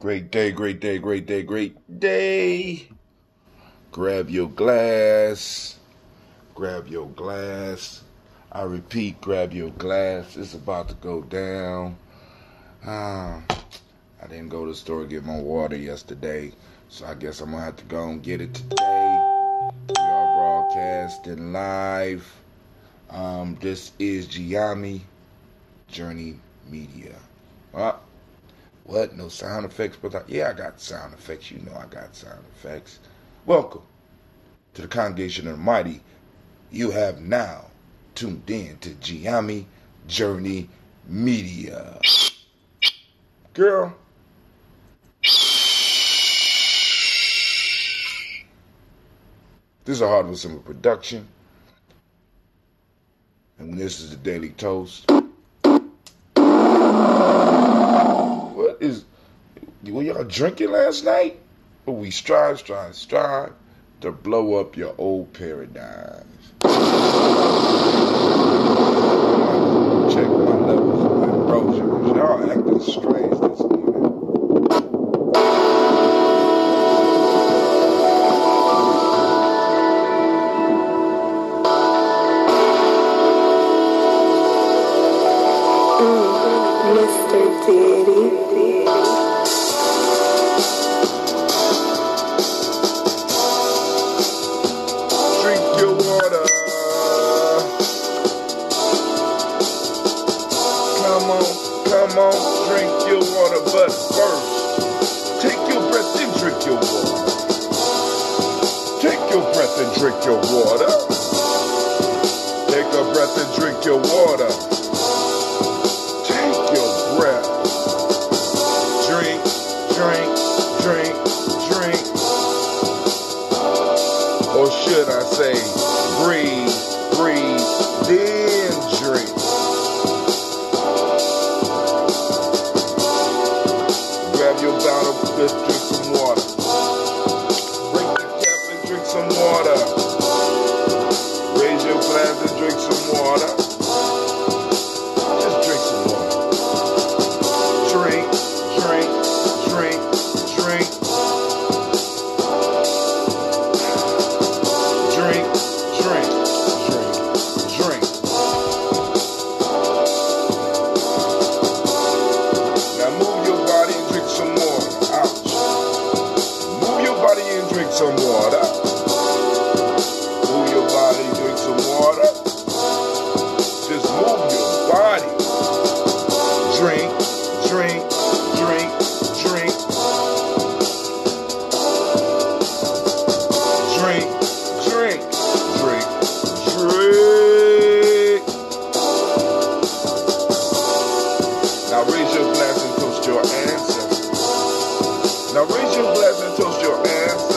Great day, great day, great day, great day. Grab your glass. Grab your glass. I repeat, grab your glass. It's about to go down. I didn't go to the store to get my water yesterday, so I guess I'm going to have to go and get it today. We are broadcasting live. This is Gye-Nyame, Journey Media. What? No sound effects? But yeah, I got sound effects. You know I got sound effects. Welcome to the Congregation of the Mighty. You have now tuned in to Gye-Nyame, Journey Media. Girl. This is a Hard but Simple production. And this is the Daily Toast. Were y'all drinking last night? But we strive to blow up your old paradigms. Check my levels of ambrosia, because y'all acting strange this morning. Mr. Diddy. Come on, drink your water, but first, take your breath and drink your water. Take your breath and drink your water. Take a breath and drink your water. Take your breath. Drink, drink, drink, drink. Or should I say, breathe, breathe, then drink. Bottle, just drink some water. Break the cap and drink some water. Raise your glass and drink some water. Just drink some water. Drink, drink, drink, drink. Drink, drink, drink, drink. Now move your body and drink some water. Some water. Move your body, drink some water. Just move your body. Drink, drink, drink, drink. Drink, drink, drink, drink. Now raise your glass and toast your ancestors. Now raise your glass and toast your ancestors.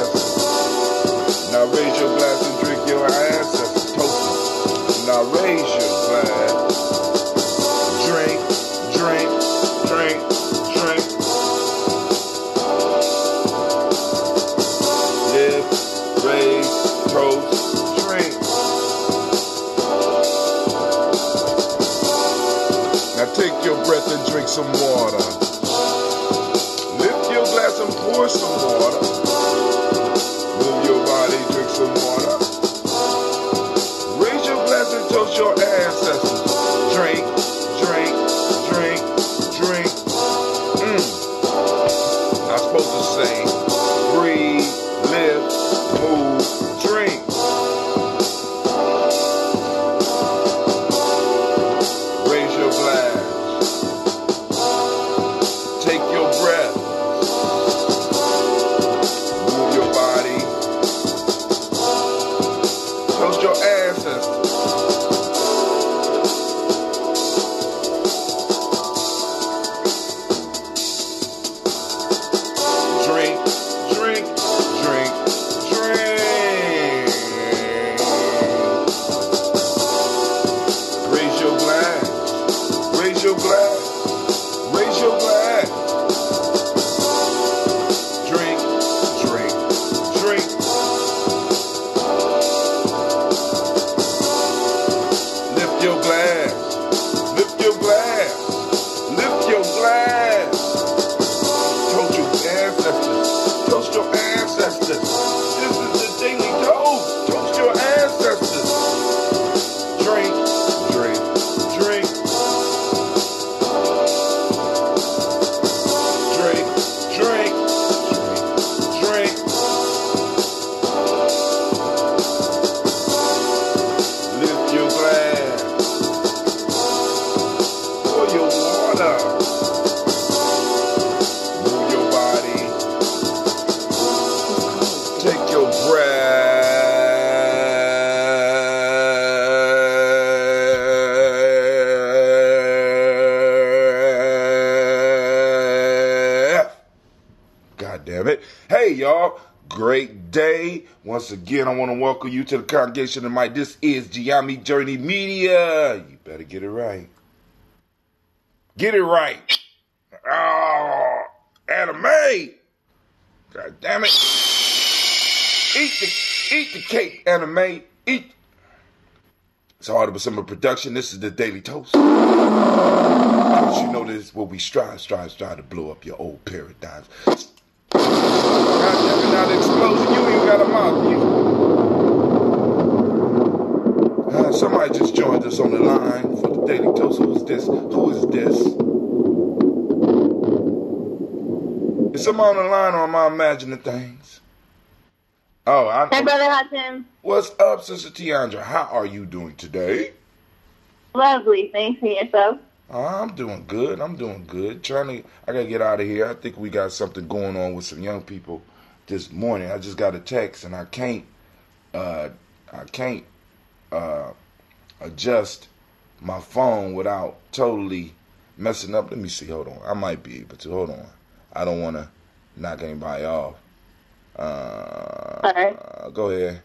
Now raise your glass and drink your ancestors. Toast them. Now raise your glass. Drink, drink, drink, drink. Live, raise, toast, drink. Now take your breath and drink some water. Lift your glass and pour some water. Drink some water. Raise your glass and toast your ancestors. Drink, drink, drink, drink. I'm supposed to say, breathe, live, move, drink. Raise your glass. Take your breath. Move your body. Toast your ancestors. Drink, drink, drink, drink. damn it. Hey, y'all. Great day. Once again, I want to welcome you to the congregation tonight. This is Gye-Nyame Journey Media. You better get it right. Get it right. Oh, anime. God damn it. Eat the cake, anime. Eat. It's Hard to Summer Production. This is the Daily Toast. Because you know this is what we strive to blow up your old paradigms. God damn it, now the explosion. You ain't got a mouth. Somebody just joined us on the line for the Daily Toast. Who is this? Is somebody on the line or am I imagining things? Oh, Hey, Brother Hudson. What's up, Sister Tiandra? How are you doing today? Lovely. Thanks for yourself. I'm doing good. I gotta get out of here. I think we got something going on with some young people this morning. I just got a text and I can't adjust my phone without totally messing up. Let me see. Hold on. I might be able to. Hold on. I don't want to knock anybody off. All right. Go ahead.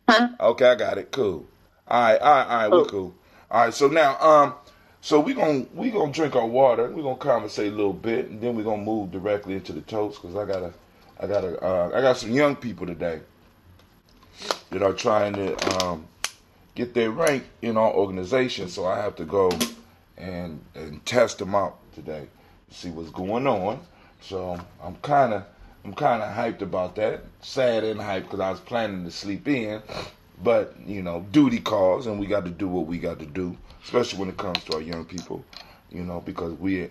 Huh? Okay, I got it. Cool. All right. We're cool. All right. So now, so we gonna drink our water. We're gonna conversate a little bit, and then we're gonna move directly into the toast because I got some young people today that are trying to get their rank in our organization. So I have to go and test them out today, see what's going on. So I'm kind of hyped about that. Sad and hyped because I was planning to sleep in, but you know, duty calls, and we got to do what we got to do, especially when it comes to our young people. You know, because we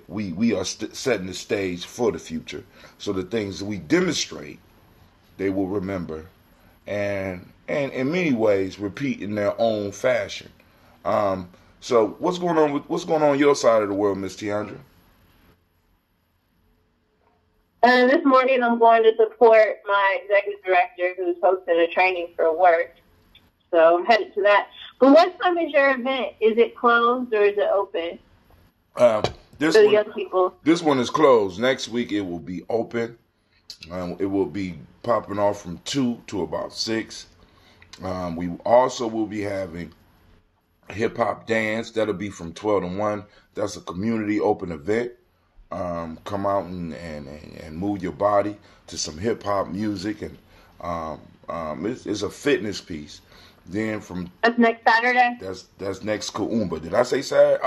are setting the stage for the future. So the things that we demonstrate, they will remember, and in many ways repeat in their own fashion. So what's going on your side of the world, Miss Tiandra? This morning I'm going to support my executive director who's hosting a training for work. So I'm headed to that. But what time is your event? Is it closed or is it open? This for the one, young people. This one is closed. Next week it will be open. It will be popping off from 2 to about 6. We also will be having hip hop dance. That'll be from 12 to 1. That's a community open event. Come out and move your body to some hip hop music, and it's a fitness piece. Then that's next Saturday. That's next Kuumba. Did I say Saturday?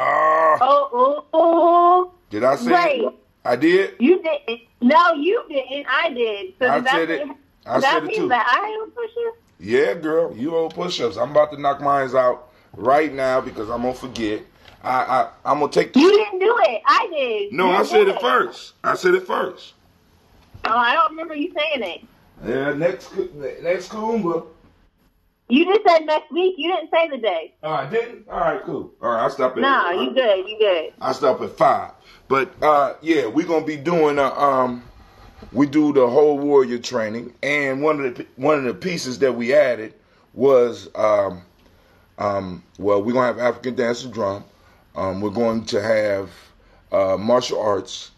Did I say right. it? I did. You didn't. No, you didn't. I did. So I said it. I said it too. That I owe push-ups? Yeah, girl, you owe push-ups. I'm about to knock mine out right now because I'm gonna forget. I'm gonna take. You didn't do it. I did. No, I said it first. Oh, I don't remember you saying it. Yeah, next Kuumba. You just said next week. You didn't say the day. Oh, I didn't? All right, cool. All right, I'll stop at. No, you good. I'll stop at 5. But yeah, we're gonna be doing we do the whole warrior training, and one of the pieces that we added was well, we're gonna have African dance and drum. We're going to have martial arts,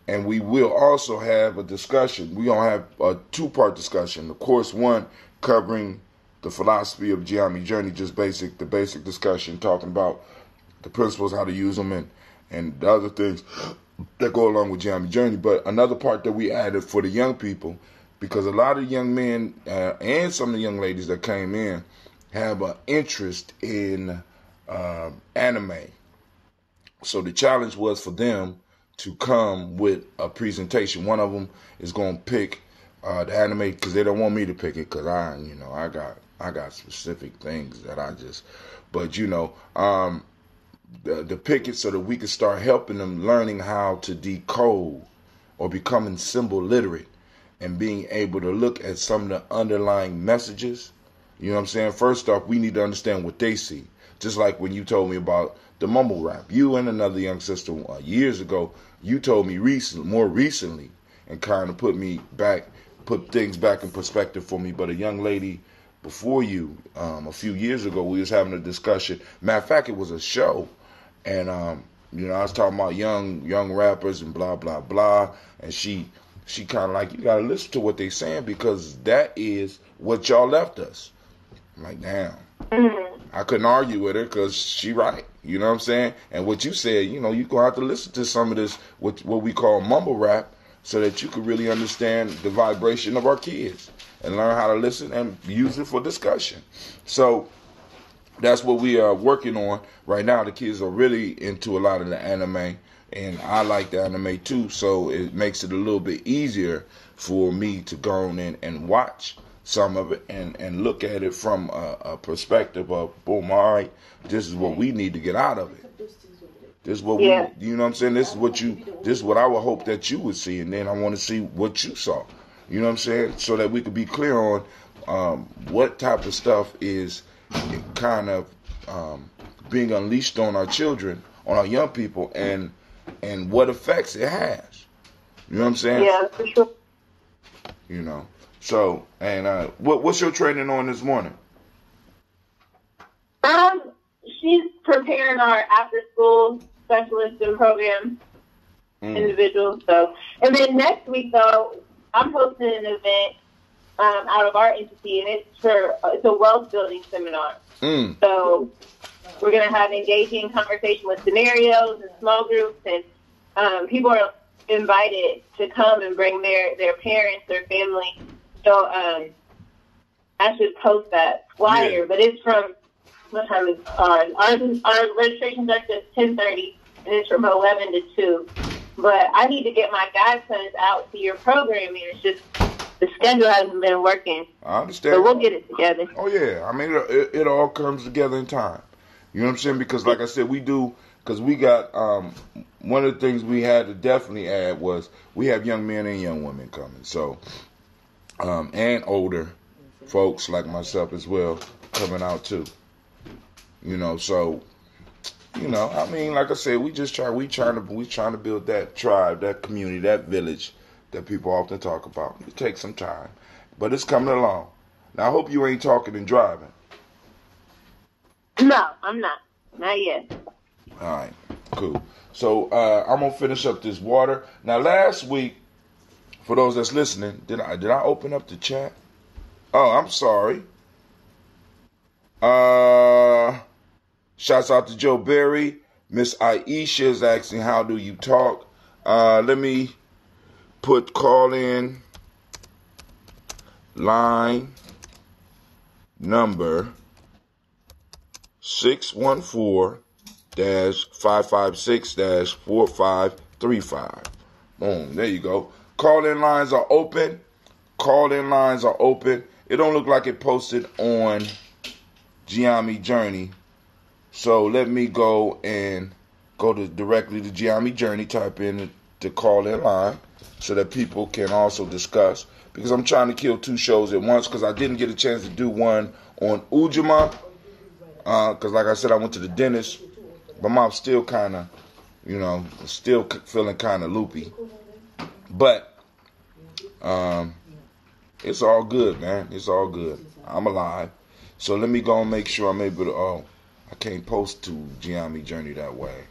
and we will also have a discussion. We're going to have a 2-part discussion. Of course, one covering the philosophy of Gye-Nyame Journey, just the basic discussion, talking about the principles, how to use them, and the other things that go along with Gye-Nyame Journey. But another part that we added for the young people, because a lot of young men and some of the young ladies that came in have an interest in anime. So the challenge was for them to come with a presentation. One of them is going to pick the anime because they don't want me to pick it because I got specific things that but the pick it so that we can start helping them learning how to decode or becoming symbol literate and being able to look at some of the underlying messages. You know what I'm saying? First off, we need to understand what they see. Just like when you told me about the mumble rap. You and another young sister years ago, you told me more recently, and kind of put things back in perspective for me. But a young lady before you, a few years ago, we was having a discussion. Matter of fact, it was a show, and You know, I was talking about young rappers and blah blah blah, and she kind of like, you gotta listen to what they saying because that is what y'all left us. I'm like, damn. I couldn't argue with her because she right. You know what I'm saying? And what you said, you know, you're going to have to listen to some of this, what we call mumble rap, so that you can really understand the vibration of our kids and learn how to listen and use it for discussion. So that's what we are working on right now. The kids are really into a lot of the anime, and I like the anime too, so it makes it a little bit easier for me to go on and watch some of it and look at it from a perspective of, boom, all right, this is what we need to get out of it. This is what we, you know what I'm saying? This is what I would hope that you would see, and then I want to see what you saw. You know what I'm saying? So that we could be clear on what type of stuff is kind of being unleashed on our children, on our young people, and what effects it has. You know what I'm saying? Yeah, for sure. You know. So, and what's your training on this morning? She's preparing our after-school specialist and program individuals. So, and then next week though, I'm hosting an event out of our entity, and it's a wealth building seminar. So we're gonna have engaging conversation with scenarios and small groups, and people are invited to come and bring their parents, their family. So I should post that flyer, but it's from, what time is our registration starts at 10:30, and it's from 11 to 2. But I need to get my godsons out to your programming. It's just the schedule hasn't been working. I understand. So we'll get it together. Oh yeah, I mean it all comes together in time. You know what I'm saying? Because like I said, we got one of the things we had to definitely add was we have young men and young women coming. So. And older folks like myself as well coming out too. You know, so you know, I mean, like I said, we trying to build that tribe, that community, that village that people often talk about. It takes some time, but it's coming along. Now I hope you ain't talking and driving. No, I'm not yet. All right, cool. So I'm gonna finish up this water. Now last week, for those that's listening, did I open up the chat? Oh, I'm sorry. Shouts out to Joe Berry. Miss Aisha is asking, how do you talk? Let me put call in line number 614-556-4535. Boom, there you go. Call-in lines are open. Call-in lines are open. It don't look like it posted on Gye-Nyame Journey. So let me go directly to Gye-Nyame Journey, type in the call-in line so that people can also discuss. Because I'm trying to kill two shows at once because I didn't get a chance to do one on Ujamaa. Because like I said, I went to the dentist. My mom's still kind of, still feeling kind of loopy. But it's all good, man. It's all good. I'm alive. So let me go and make sure I'm able to, I can't post to Gye-Nyame Journey that way.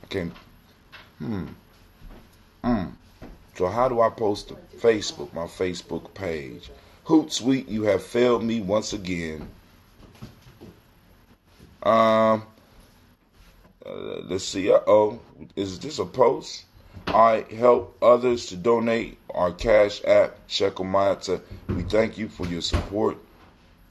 I can't, So how do I post to Facebook, my Facebook page? Hootsuite, you have failed me once again. Let's see. Is this a post? I help others to donate our Cash App, Shekel Mayata. We thank you for your support.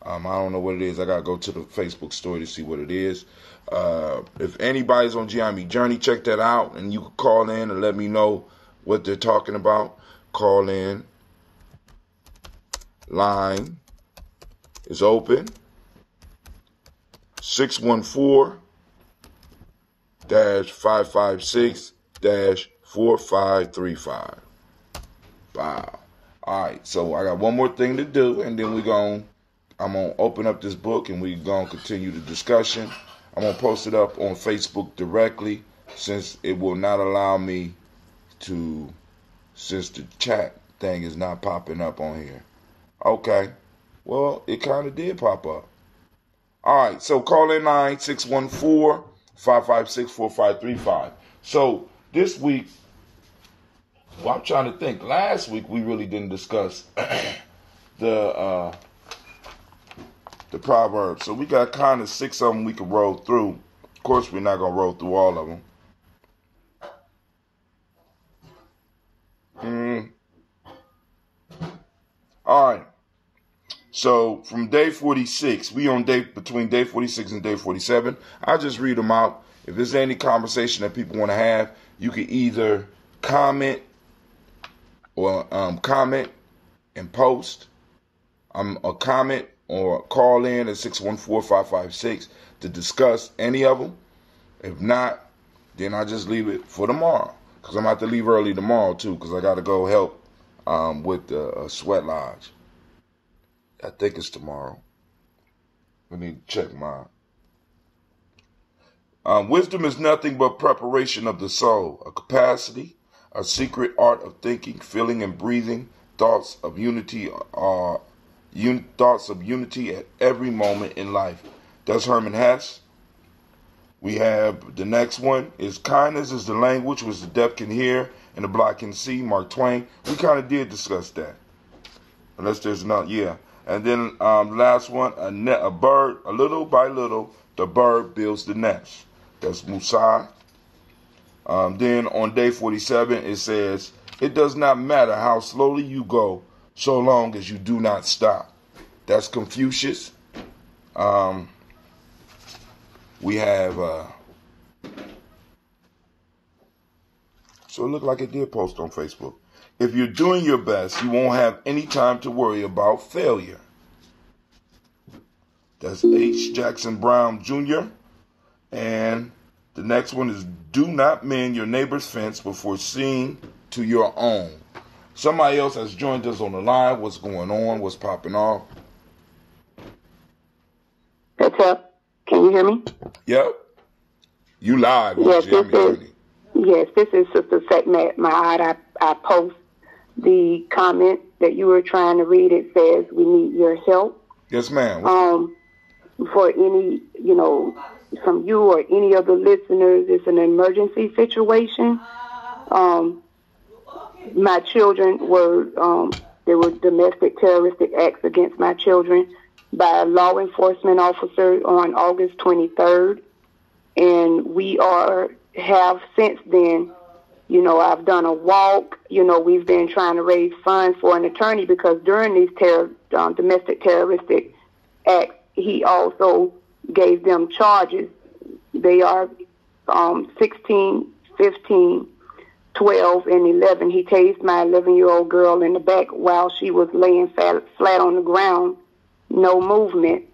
I don't know what it is. I got to go to the Facebook story to see what it is. If anybody's on Gye-Nyame Journey, check that out. And you can call in and let me know what they're talking about. Call in. Line is open. 614-556-4535. Wow. All right, so I got one more thing to do, and then I'm going to open up this book, and we're going to continue the discussion. I'm going to post it up on Facebook directly, since it will not allow me to, since the chat thing is not popping up on here. Okay. Well, it kind of did pop up. All right, so call in line 614-556-4535. So this week, well, I'm trying to think. Last week we really didn't discuss the Proverbs. So we got kind of 6 of them we can roll through. Of course, we're not going to roll through all of them. All right. So from day 46, we on between day 46 and day 47. I'll just read them out. If there's any conversation that people want to have, you can either comment or comment and post a comment or call in at 614-556 to discuss any of them. If not, then I just leave it for tomorrow, because I'm going to have to leave early tomorrow too, because I got to go help with the sweat lodge. I think it's tomorrow. Let me check mine. Wisdom is nothing but preparation of the soul, a capacity, a secret art of thinking, feeling, and breathing. Thoughts of unity at every moment in life. That's Herman Hesse. We have the next one is kindness is the language which the deaf can hear and the blind can see. Mark Twain. We kind of did discuss that. Unless there's not, yeah. And then last one, a bird, a little by little, the bird builds the nest. That's Musa. Then on day 47, it says, it does not matter how slowly you go, so long as you do not stop. That's Confucius. We have, so it looked like it did post on Facebook. If you're doing your best, you won't have any time to worry about failure. That's H. Jackson Brown Jr. And the next one is do not mend your neighbor's fence before seeing to your own. Somebody else has joined us on the line. What's going on? What's popping off? What's up? Can you hear me? Yep. You live on Yes, this is Sister Sekmet Ma'at. I post the comment that you were trying to read. It says, we need your help. Yes, ma'am. For any, from you or any of the listeners, it's an emergency situation. My children there were domestic terroristic acts against my children by a law enforcement officer on August 23rd. And we have since then, I've done a walk. We've been trying to raise funds for an attorney, because during these domestic terroristic acts, he also gave them charges. They are 16, 15, 12, and 11. He tased my 11-year-old girl in the back while she was laying flat on the ground, no movement.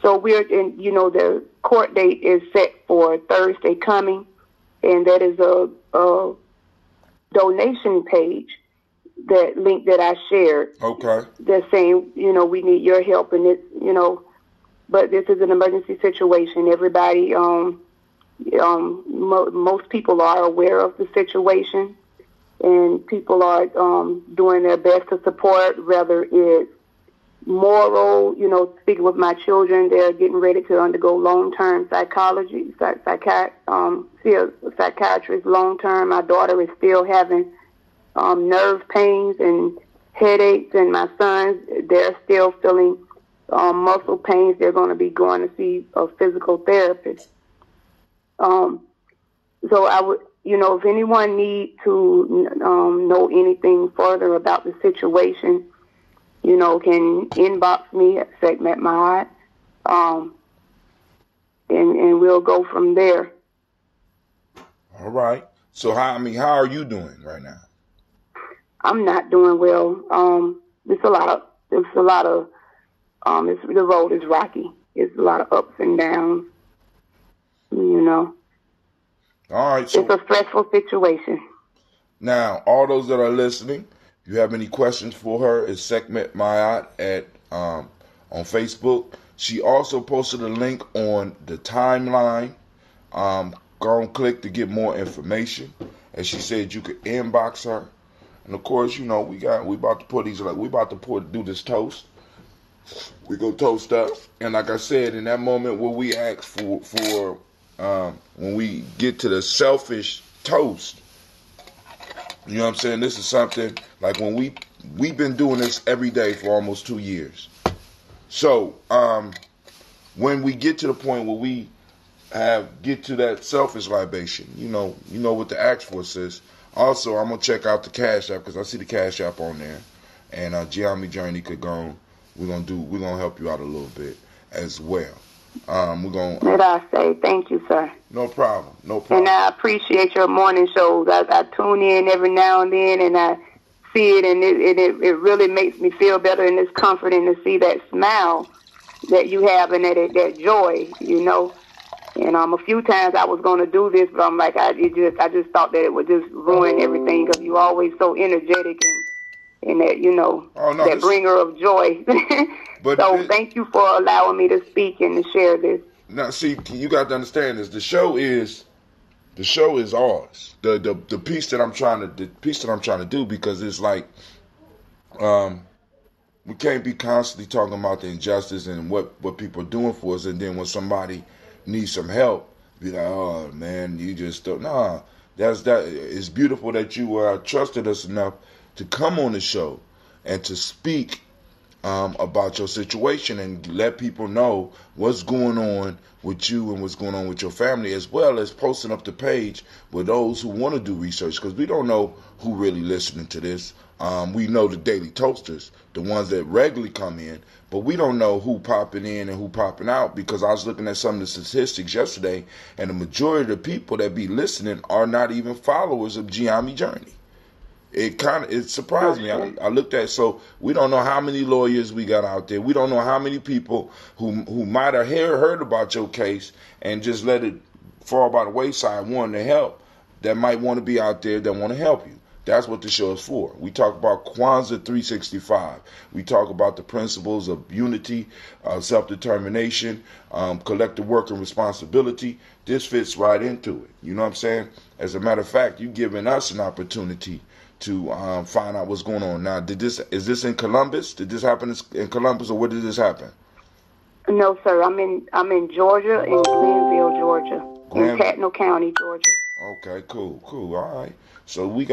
So the court date is set for Thursday coming, and that is a donation page, that link that I shared. Okay. They're saying, we need your help, and it's, but this is an emergency situation. Everybody, most people are aware of the situation, and people are doing their best to support, whether it's moral, speaking with my children, they're getting ready to undergo long-term psychology, see a psychiatrist long-term. My daughter is still having nerve pains and headaches, and my sons, they're still feeling muscle pains. They're going to be going to see a physical therapist. So I would, if anyone needs to know anything further about the situation, can inbox me at Sekmet Ma'at, and we'll go from there. All right. So how are you doing right now? I'm not doing well. The road is rocky. It's a lot of ups and downs. All right. So it's a stressful situation. Now, all those that are listening, if you have any questions for her, it's Sekmet Ma'at at on Facebook. She also posted a link on the timeline. Go and click to get more information. And she said you could inbox her. And of course, we about to put do this toast. We go toast up. And like I said, in that moment where we ask for when we get to the selfish toast. You know what I'm saying? This is something like when we've been doing this every day for almost 2 years. So when we get to the point where we get to that selfish libation, you know what the ask for says. Also, I'm gonna check out the Cash App because I see the Cash App on there, and Gye-Nyame Journey could go. We're gonna help you out a little bit as well. We're gonna. Let I say thank you, sir. No problem. No problem. And I appreciate your morning shows. I tune in every now and then, and I see it, and it really makes me feel better, and it's comforting to see that smile that you have and that joy, you know. And a few times I was going to do this, but I'm like, I just thought that it would just ruin everything because you're always so energetic and that, you know, that bringer of joy. But so thank you for allowing me to speak and to share this. Now, see, you got to understand this. The show is ours. The piece that I'm trying to do, because it's like, we can't be constantly talking about the injustice and what people are doing for us, and then when somebody needs some help, be like, oh man, you just don't. Nah, it's beautiful that you trusted us enough to come on the show and to speak about your situation and let people know what's going on with you and what's going on with your family, as well as posting up the page with those who want to do research, because we don't know who really listening to this. We know the daily toasters, the ones that regularly come in, but we don't know who popping in and who popping out, because I was looking at some of the statistics yesterday, and the majority of the people that be listening are not even followers of Gye-Nyame Journey. It surprised me. I looked at, so we don't know how many lawyers we got out there. We don't know how many people who might have heard about your case and just let it fall by the wayside, wanting to help, that might want to be out there that want to help you. That's what the show is for. We talk about Kwanzaa 365. We talk about the principles of unity, self-determination, collective work and responsibility. This fits right into it. You know what I'm saying? As a matter of fact, you've given us an opportunity to find out what's going on. Now, is this in Columbus? Did this happen in Columbus, or where did this happen? No, sir. I'm in Georgia, in Glenville, Georgia, in Patno County, Georgia. Okay, cool. All right. So we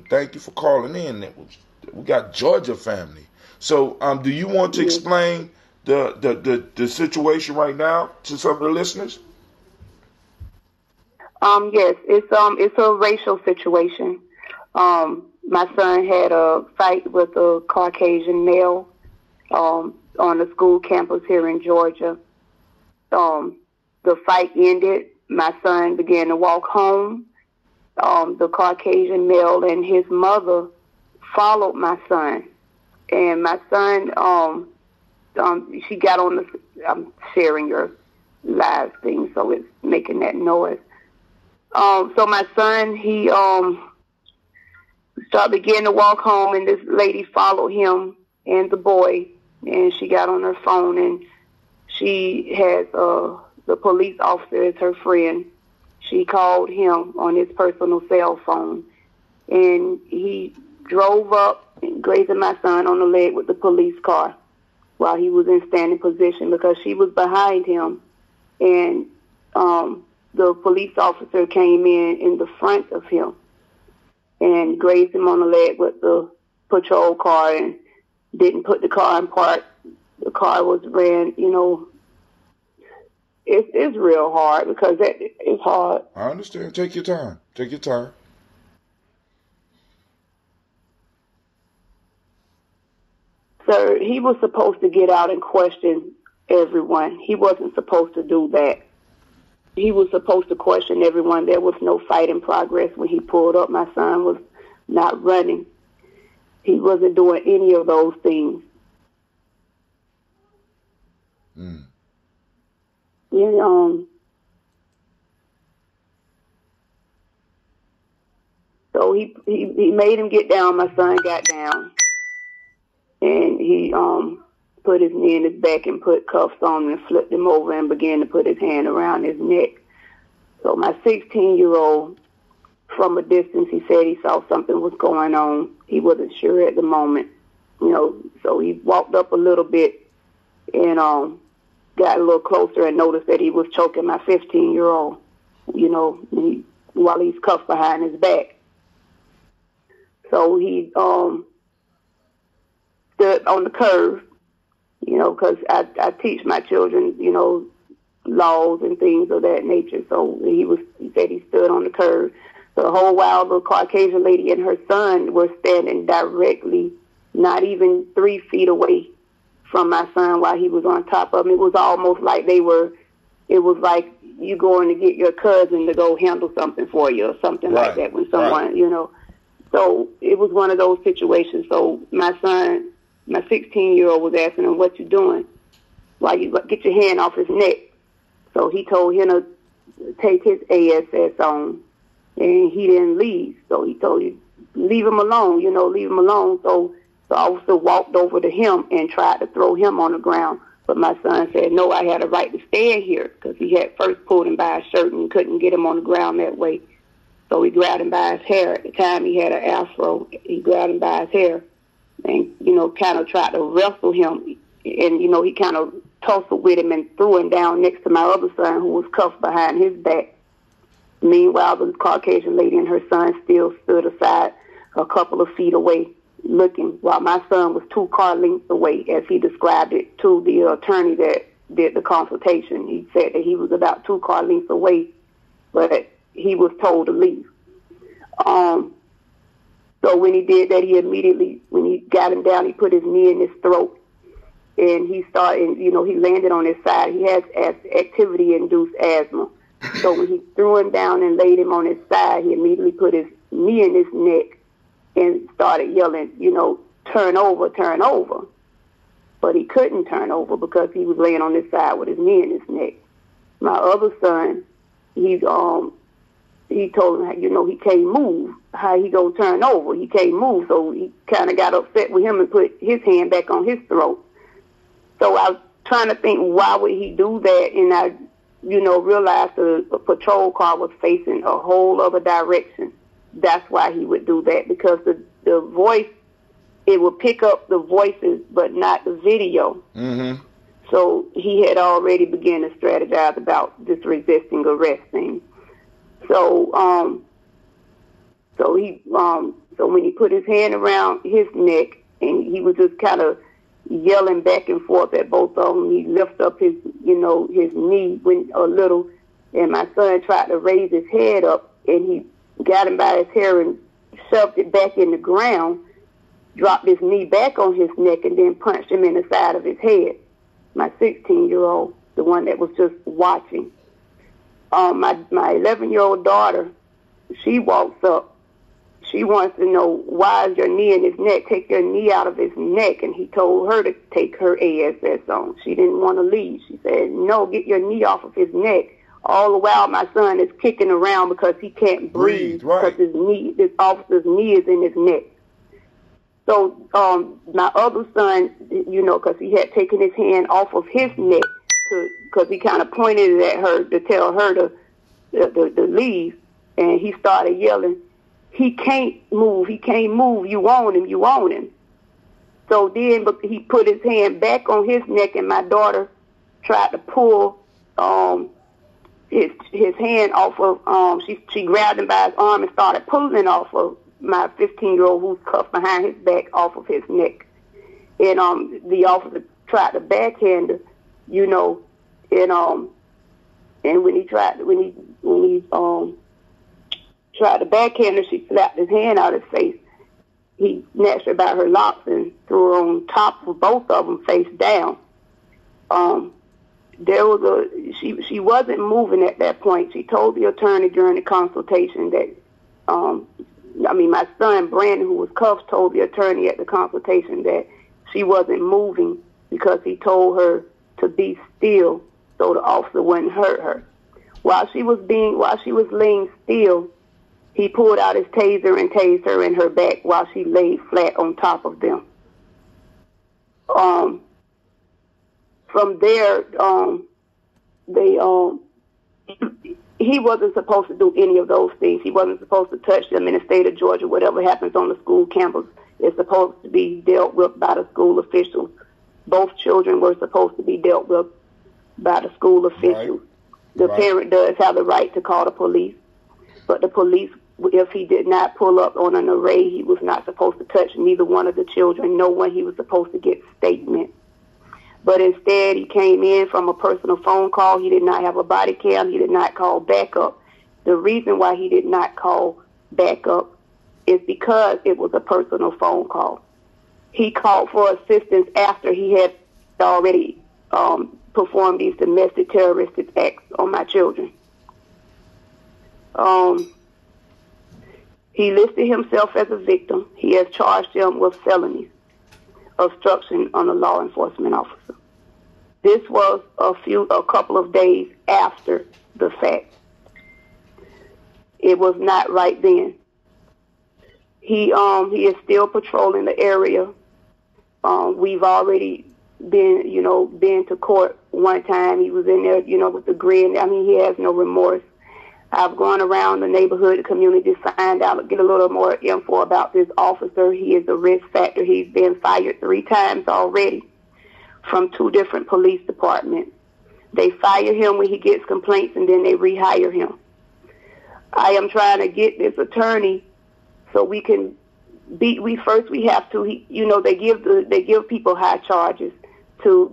thank you for calling in. We got Georgia family. So do you want to explain the situation right now to some of the listeners? Yes, it's a racial situation. My son had a fight with a Caucasian male on a school campus here in Georgia. The fight ended. My son began to walk home. The Caucasian male and his mother followed my son. And my son, she got on the, I'm sharing your live thing, so it's making that noise. So my son, he began to walk home, and this lady followed him and the boy, and she got on her phone, and she has the police officer as her friend. She called him on his personal cell phone, and he drove up, grazing my son on the leg with the police car while he was in standing position, because she was behind him, and the police officer came in the front of him and grazed him on the leg with the patrol car and didn't put the car in park. The car was ran, you know. It's real hard, because it's hard. I understand. Take your time. Sir, he was supposed to get out and question everyone. He wasn't supposed to do that. He was supposed to question everyone. There was no fight in progress when he pulled up. My son was not running. He wasn't doing any of those things. So he made him get down. My son got down, and he put his knee in his back and put cuffs on him and flipped him over and began to put his hand around his neck. So my 16-year-old, from a distance, he said he saw something was going on. He wasn't sure at the moment, you know. So he walked up a little bit and got a little closer and noticed that he was choking my 15-year-old. You know, he while he's cuffed behind his back. So he stood on the curb, because I teach my children, laws and things of that nature. So he said he stood on the curb. So the whole while the Caucasian lady and her son were standing directly, not even 3 feet away from my son while he was on top of him. It was almost like it was like you going to get your cousin to go handle something for you or something like that when someone, So it was one of those situations. So my son, my 16-year-old was asking him, "What you doing? Why you get your hand off his neck?" So he told him to take his ASS on, and he didn't leave. So he told you, leave him alone, leave him alone. So the officer walked over to him and tried to throw him on the ground. But my son said, no, I had a right to stand here, because he had first pulled him by his shirt and couldn't get him on the ground that way. So he grabbed him by his hair. At the time, he had an afro. He grabbed him by his hair and, kind of tried to wrestle him. And, he kind of tussled with him and threw him down next to my other son, who was cuffed behind his back. Meanwhile, the Caucasian lady and her son still stood aside a couple of feet away looking, while my son was 2 car lengths away, as he described it to the attorney that did the consultation. He said that he was about 2 car lengths away, but he was told to leave. So when he did that, he immediately, when he got him down, he put his knee in his throat, and he started, he landed on his side. He has activity-induced asthma. So when he threw him down and laid him on his side, he immediately put his knee in his neck and started yelling, turn over, turn over. But he couldn't turn over because he was laying on his side with his knee in his neck. My other son, he told him, he can't move. How he gonna turn over? He can't move. So he kind of got upset with him and put his hand back on his throat. So I was trying to think, why would he do that? And I, realized the patrol car was facing a whole other direction. That's why he would do that, because the voice, it would pick up the voices but not the video. Mm-hmm. So he had already begun to strategize about this resisting arrest thing. So so when he put his hand around his neck and he was just kind of yelling back and forth at both of them, he lifted up his knee a little, and my son tried to raise his head up, and he got him by his hair and shoved it back in the ground, dropped his knee back on his neck, and then punched him in the side of his head. My 16-year-old, the one that was just watching. My 11-year-old daughter, she walks up. She wants to know, why is your knee in his neck? Take your knee out of his neck. And he told her to take her ASS on. She didn't want to leave. She said, no, get your knee off of his neck. All the while, my son is kicking around because he can't breathe because this officer's knee is in his neck. So my other son, because he had taken his hand off of his neck, because he kind of pointed it at her to tell her to leave, and he started yelling, he can't move, you want him. So then he put his hand back on his neck, and my daughter tried to pull his hand off of, she grabbed him by his arm and started pulling off of my 15-year-old who's cuffed behind his back off of his neck. And the officer tried to backhand her, and when he tried to backhand her, she slapped his hand out of his face. He snatched her by her locks and threw her on top of both of them face down. She wasn't moving at that point. She told the attorney during the consultation that, my son, Brandon, who was cuffed, told the attorney at the consultation that she wasn't moving because he told her to be still so the officer wouldn't hurt her. While she was laying still, he pulled out his taser and tased her in her back while she laid flat on top of them. From there, he wasn't supposed to do any of those things. He wasn't supposed to touch them in the state of Georgia. Whatever happens on the school campus is supposed to be dealt with by the school officials. Both children were supposed to be dealt with by the school officials. Right. The parent does have the right to call the police. But the police, if he did not pull up on an array, he was not supposed to touch neither one of the children. No one he was supposed to get statement. But instead, he came in from a personal phone call. He did not have a body cam. He did not call backup. The reason why he did not call backup is because it was a personal phone call. He called for assistance after he had already performed these domestic terroristic acts on my children. He listed himself as a victim. He has charged him with felonies, obstruction on a law enforcement officer. This was a couple of days after the fact. It was not right then. He is still patrolling the area. We've already been to court one time. He was in there, with the grin. I mean, he has no remorse. I've gone around the neighborhood, the community, find out, get a little more info about this officer. He is a risk factor. He's been fired 3 times already from 2 different police departments. They fire him when he gets complaints, and then they rehire him. I am trying to get this attorney so we can we have to, they give people high charges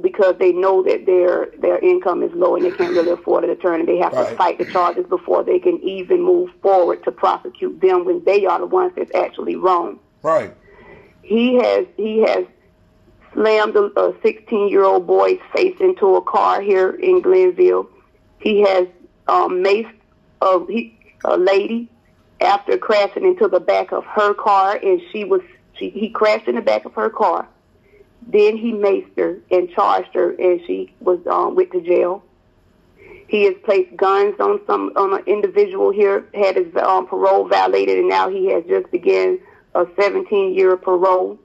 because they know that their income is low and they can't really afford an attorney. They have to fight the charges before they can even move forward to prosecute them when they are the ones that's actually wrong. Right. He has slammed a 16-year-old boy's face into a car here in Glenville. He has maced a lady after crashing into the back of her car, and he crashed in the back of her car. Then he maced her and charged her, and she was went to jail. He has placed guns on an individual here, had his parole violated, and now he has just begun a 17-year parole.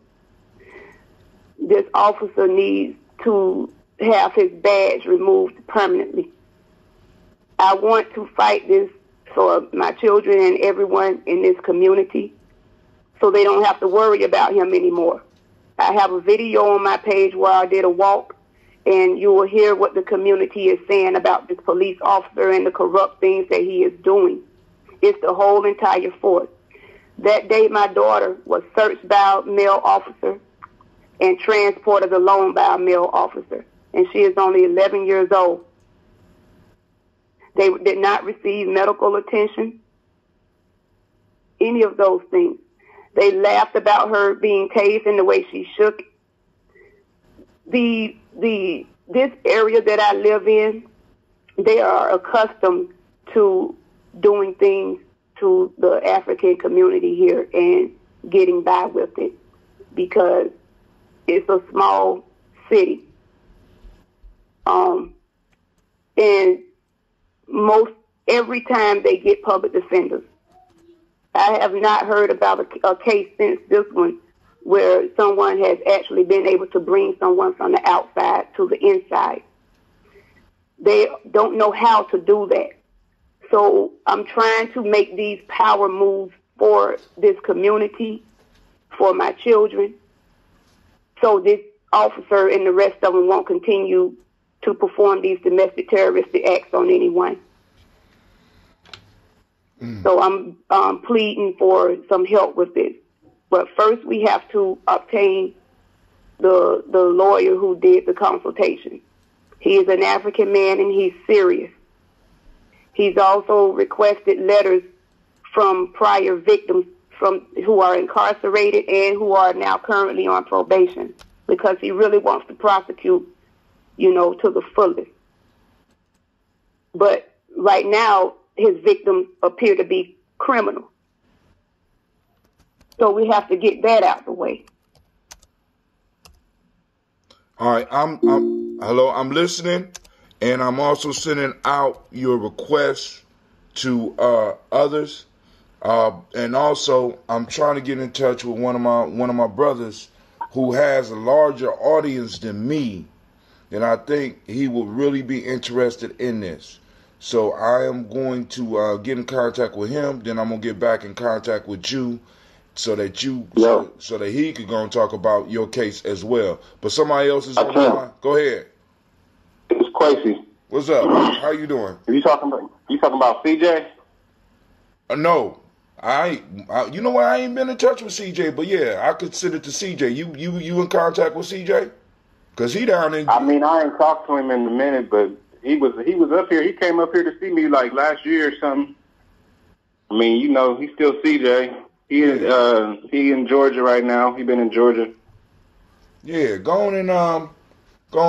This officer needs to have his badge removed permanently. I want to fight this for my children and everyone in this community so they don't have to worry about him anymore. I have a video on my page where I did a walk, and you will hear what the community is saying about this police officer and the corrupt things that he is doing. It's the whole entire force. That day, my daughter was searched by a male officer and transported alone by a male officer, and she is only 11 years old. They did not receive medical attention, any of those things. They laughed about her being tased and the way she shook. This area that I live in, they are accustomed to doing things to the African community here and getting by with it because it's a small city. And every time they get public defenders. I have not heard about a case since this one where someone has actually been able to bring someone from the outside to the inside. They don't know how to do that. So I'm trying to make these power moves for this community, for my children, so this officer and the rest of them won't continue to perform these domestic terroristic acts on anyone. So I'm pleading for some help with this. But first we have to obtain the lawyer who did the consultation. He is an African man and he's serious. He's also requested letters from prior victims who are incarcerated and who are now currently on probation because he really wants to prosecute, to the fullest. But right now, his victims appear to be criminals. So we have to get that out the way. All right, I'm listening, and I'm also sending out your requests to others, and also I'm trying to get in touch with one of my brothers who has a larger audience than me, and I think he will really be interested in this. So I am going to get in contact with him. Then I'm gonna get back in contact with you, so that so that he could go and talk about your case as well. But somebody else is on the line. Go ahead. It's Quasi. What's up? How you doing? You talking about CJ? No, you know what? I ain't been in touch with CJ, but yeah, I could send it to CJ. You in contact with CJ? Cause he down in. I mean, I ain't talked to him in a minute, but he was up here. He came up here to see me like last year or something. I mean, you know, he's still CJ. He in Georgia right now. He been in Georgia. Yeah, go on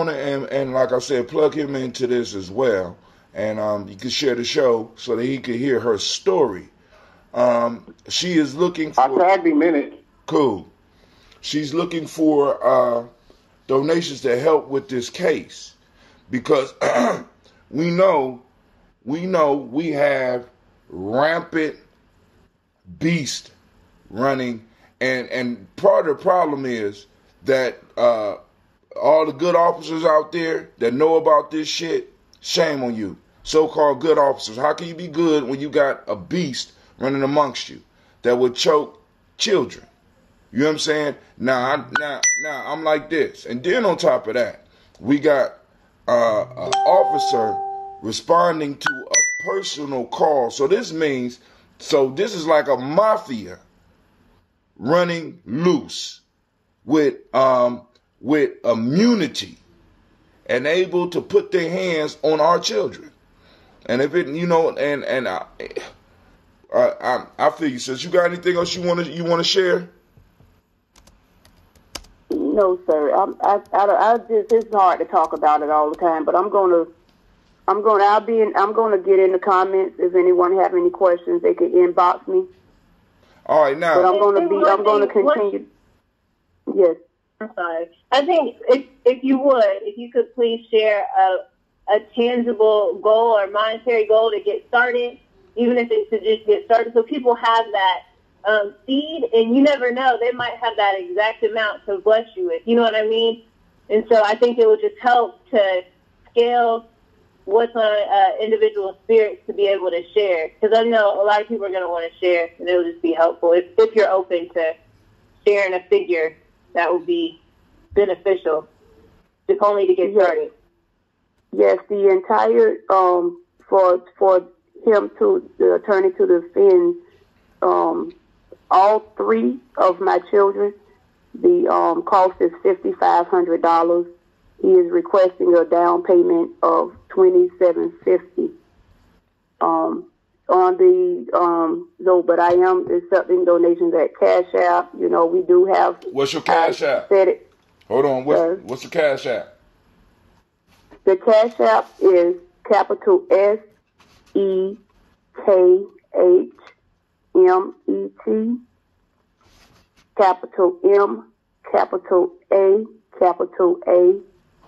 and like I said, plug him into this as well, and you can share the show so that he could hear her story. She is looking for. I tagged him in it. Cool. She's looking for donations to help with this case because we know we have rampant beast running, and part of the problem is that all the good officers out there that know about this shit, shame on you. So-called good officers. How can you be good when you got a beast running amongst you that would choke children? You know what I'm saying? Now I'm like this. And then on top of that, we got an officer responding to a personal call. So this is like a mafia running loose with immunity and able to put their hands on our children. And if it, you know, and I feel you, sis. You got anything else you want to share? No, sir. I just, it's hard to talk about it all the time, but I'm gonna get in the comments. If anyone have any questions, they can inbox me. All right, now. But I'm gonna continue. Yes. I'm sorry. I think if you could please share a tangible goal or monetary goal to get started, even if it's to just get started, so people have that seed, and you never know, they might have that exact amount to bless you with. You know what I mean? And so I think it would just help to scale what's on individual spirits to be able to share. Because I know a lot of people are going to want to share, and it'll just be helpful if you're open to sharing a figure that would be beneficial, just only to get started. Yes, the entire for him to the attorney to defend all three of my children. The cost is $5,500. He is requesting a down payment of $2,750. But I am accepting donations at Cash App. You know, we do have. What's your Cash App? Hold on. What's the Cash App? The Cash App is capital SEKHMET, capital M, capital A,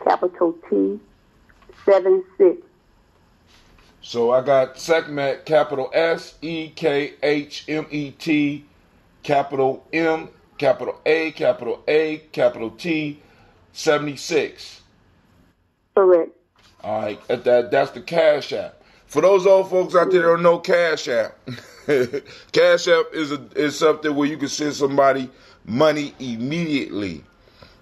capital T, 76. So I got Sekhmet, capital SEKHMET, capital M, capital A, capital T, 76. Correct. All right, that's the Cash App. For those old folks out there that don't know Cash App, Cash App is something where you can send somebody money immediately,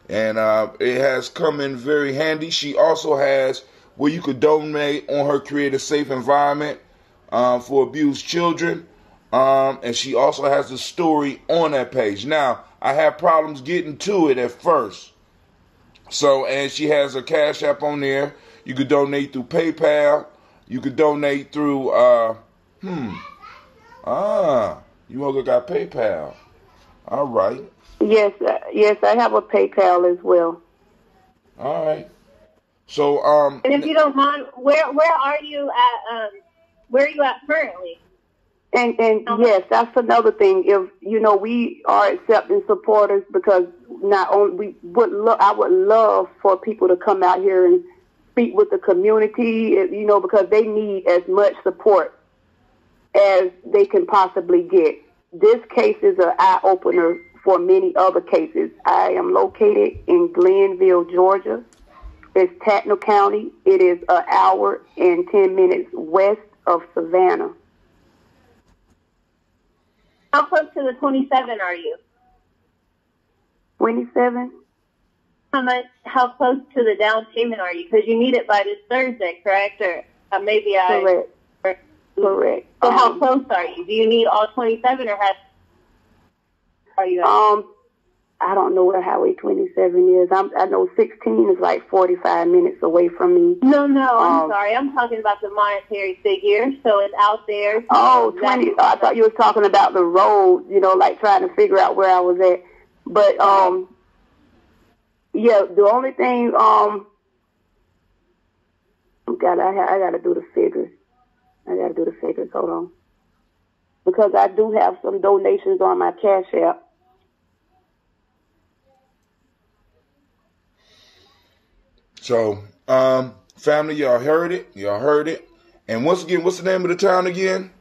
and it has come in very handy. She also has where you could donate on her Create a Safe Environment for abused children, and she also has the story on that page. Now, I had problems getting to it at first. So, and she has a Cash App on there. You could donate through PayPal. You could donate through, you also got PayPal. All right. Yes, I have a PayPal as well. All right. So, and if you don't mind, where are you at? Where are you at currently? And yes, that's another thing. If you know, we are accepting supporters because not only I would love for people to come out here and speak with the community. You know, because they need as much support as they can possibly get. This case is an eye opener for many other cases. I am located in Glenville, Georgia. It's Tatnall County. It is an hour and 10 minutes west of Savannah. How close to the 27 are you? 27? How close to the down payment are you? Because you need it by this Thursday, correct? Or maybe Correct. Correct. So how close are you? Do you need all 27, or are you? I don't know where Highway 27 is. I know 16 is like 45 minutes away from me. No, I'm sorry. I'm talking about the monetary figure. So it's out there. Oh, 20. I thought you were talking about the road, like trying to figure out where I was at. But, yeah, the only thing, I gotta do the figures. Hold on. Because I do have some donations on my Cash App. So, family, y'all heard it. And once again, what's the name of the town again?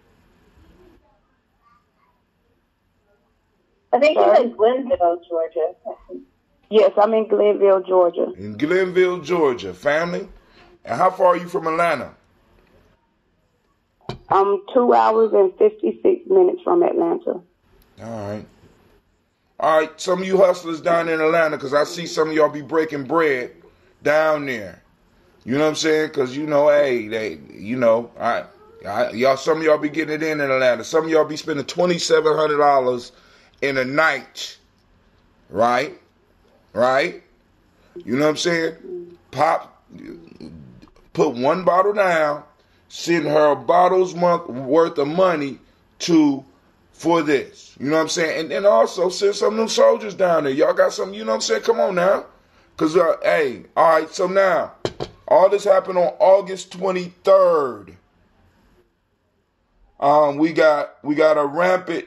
I think it's in Glenville, Georgia. Yes, I'm in Glenville, Georgia. In Glenville, Georgia, family. And how far are you from Atlanta? I'm 2 hours and 56 minutes from Atlanta. All right. Some of you hustlers down in Atlanta, because I see some of y'all be breaking bread down there. You know what I'm saying? Because, hey, y'all, some of y'all be getting it in Atlanta. Some of y'all be spending $2,700 in a night. Right? You know what I'm saying? Put one bottle down, send her a bottle's worth of money for this. You know what I'm saying? And then also send some of them soldiers down there. Y'all got some, you know what I'm saying? Come on now. Because, hey, all right, so now, all this happened on August 23rd. We got a rampant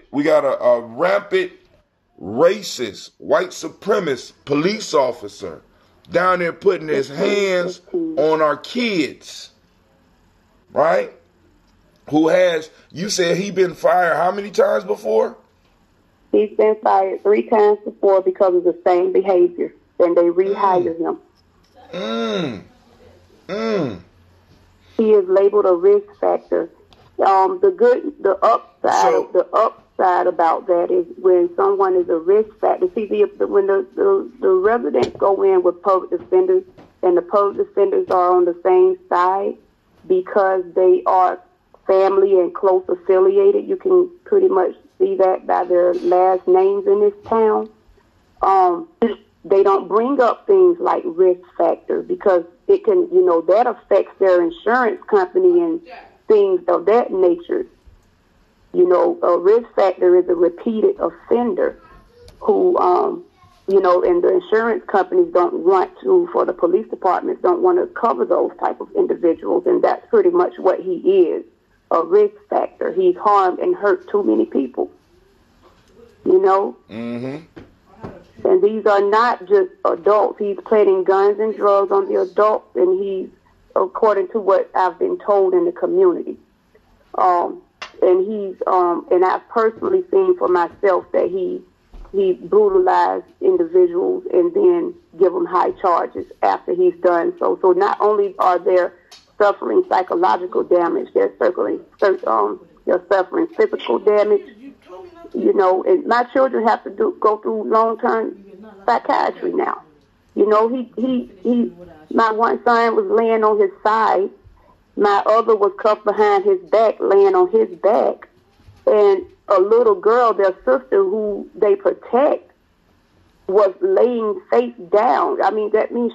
racist, white supremacist police officer down there putting his hands on our kids, right? You said he been fired how many times before? He's been fired 3 times before because of the same behavior. Then they rehired him. He is labeled a risk factor. The upside about that is when someone is a risk factor. See, when the residents go in with public defenders, and the public defenders are on the same side because they are family and close affiliated. You can pretty much see that by their last names in this town. They don't bring up things like risk factor because it can, that affects their insurance company and things of that nature. A risk factor is a repeated offender who, and the insurance companies don't want to, for the police departments, don't want to cover those type of individuals. And that's pretty much what he is, a risk factor. He's harmed and hurt too many people, Mm-hmm. And these are not just adults. He's planting guns and drugs on the adults, and he's, according to what I've been told in the community. And I've personally seen for myself that he brutalized individuals and then give them high charges after he's done so. So not only are they suffering psychological damage, they're suffering physical damage. And my children have to go through long-term psychiatry now. My one son was laying on his side. My other was cuffed behind his back, laying on his back. And a little girl, their sister, who they protect, was laying face down. I mean, that means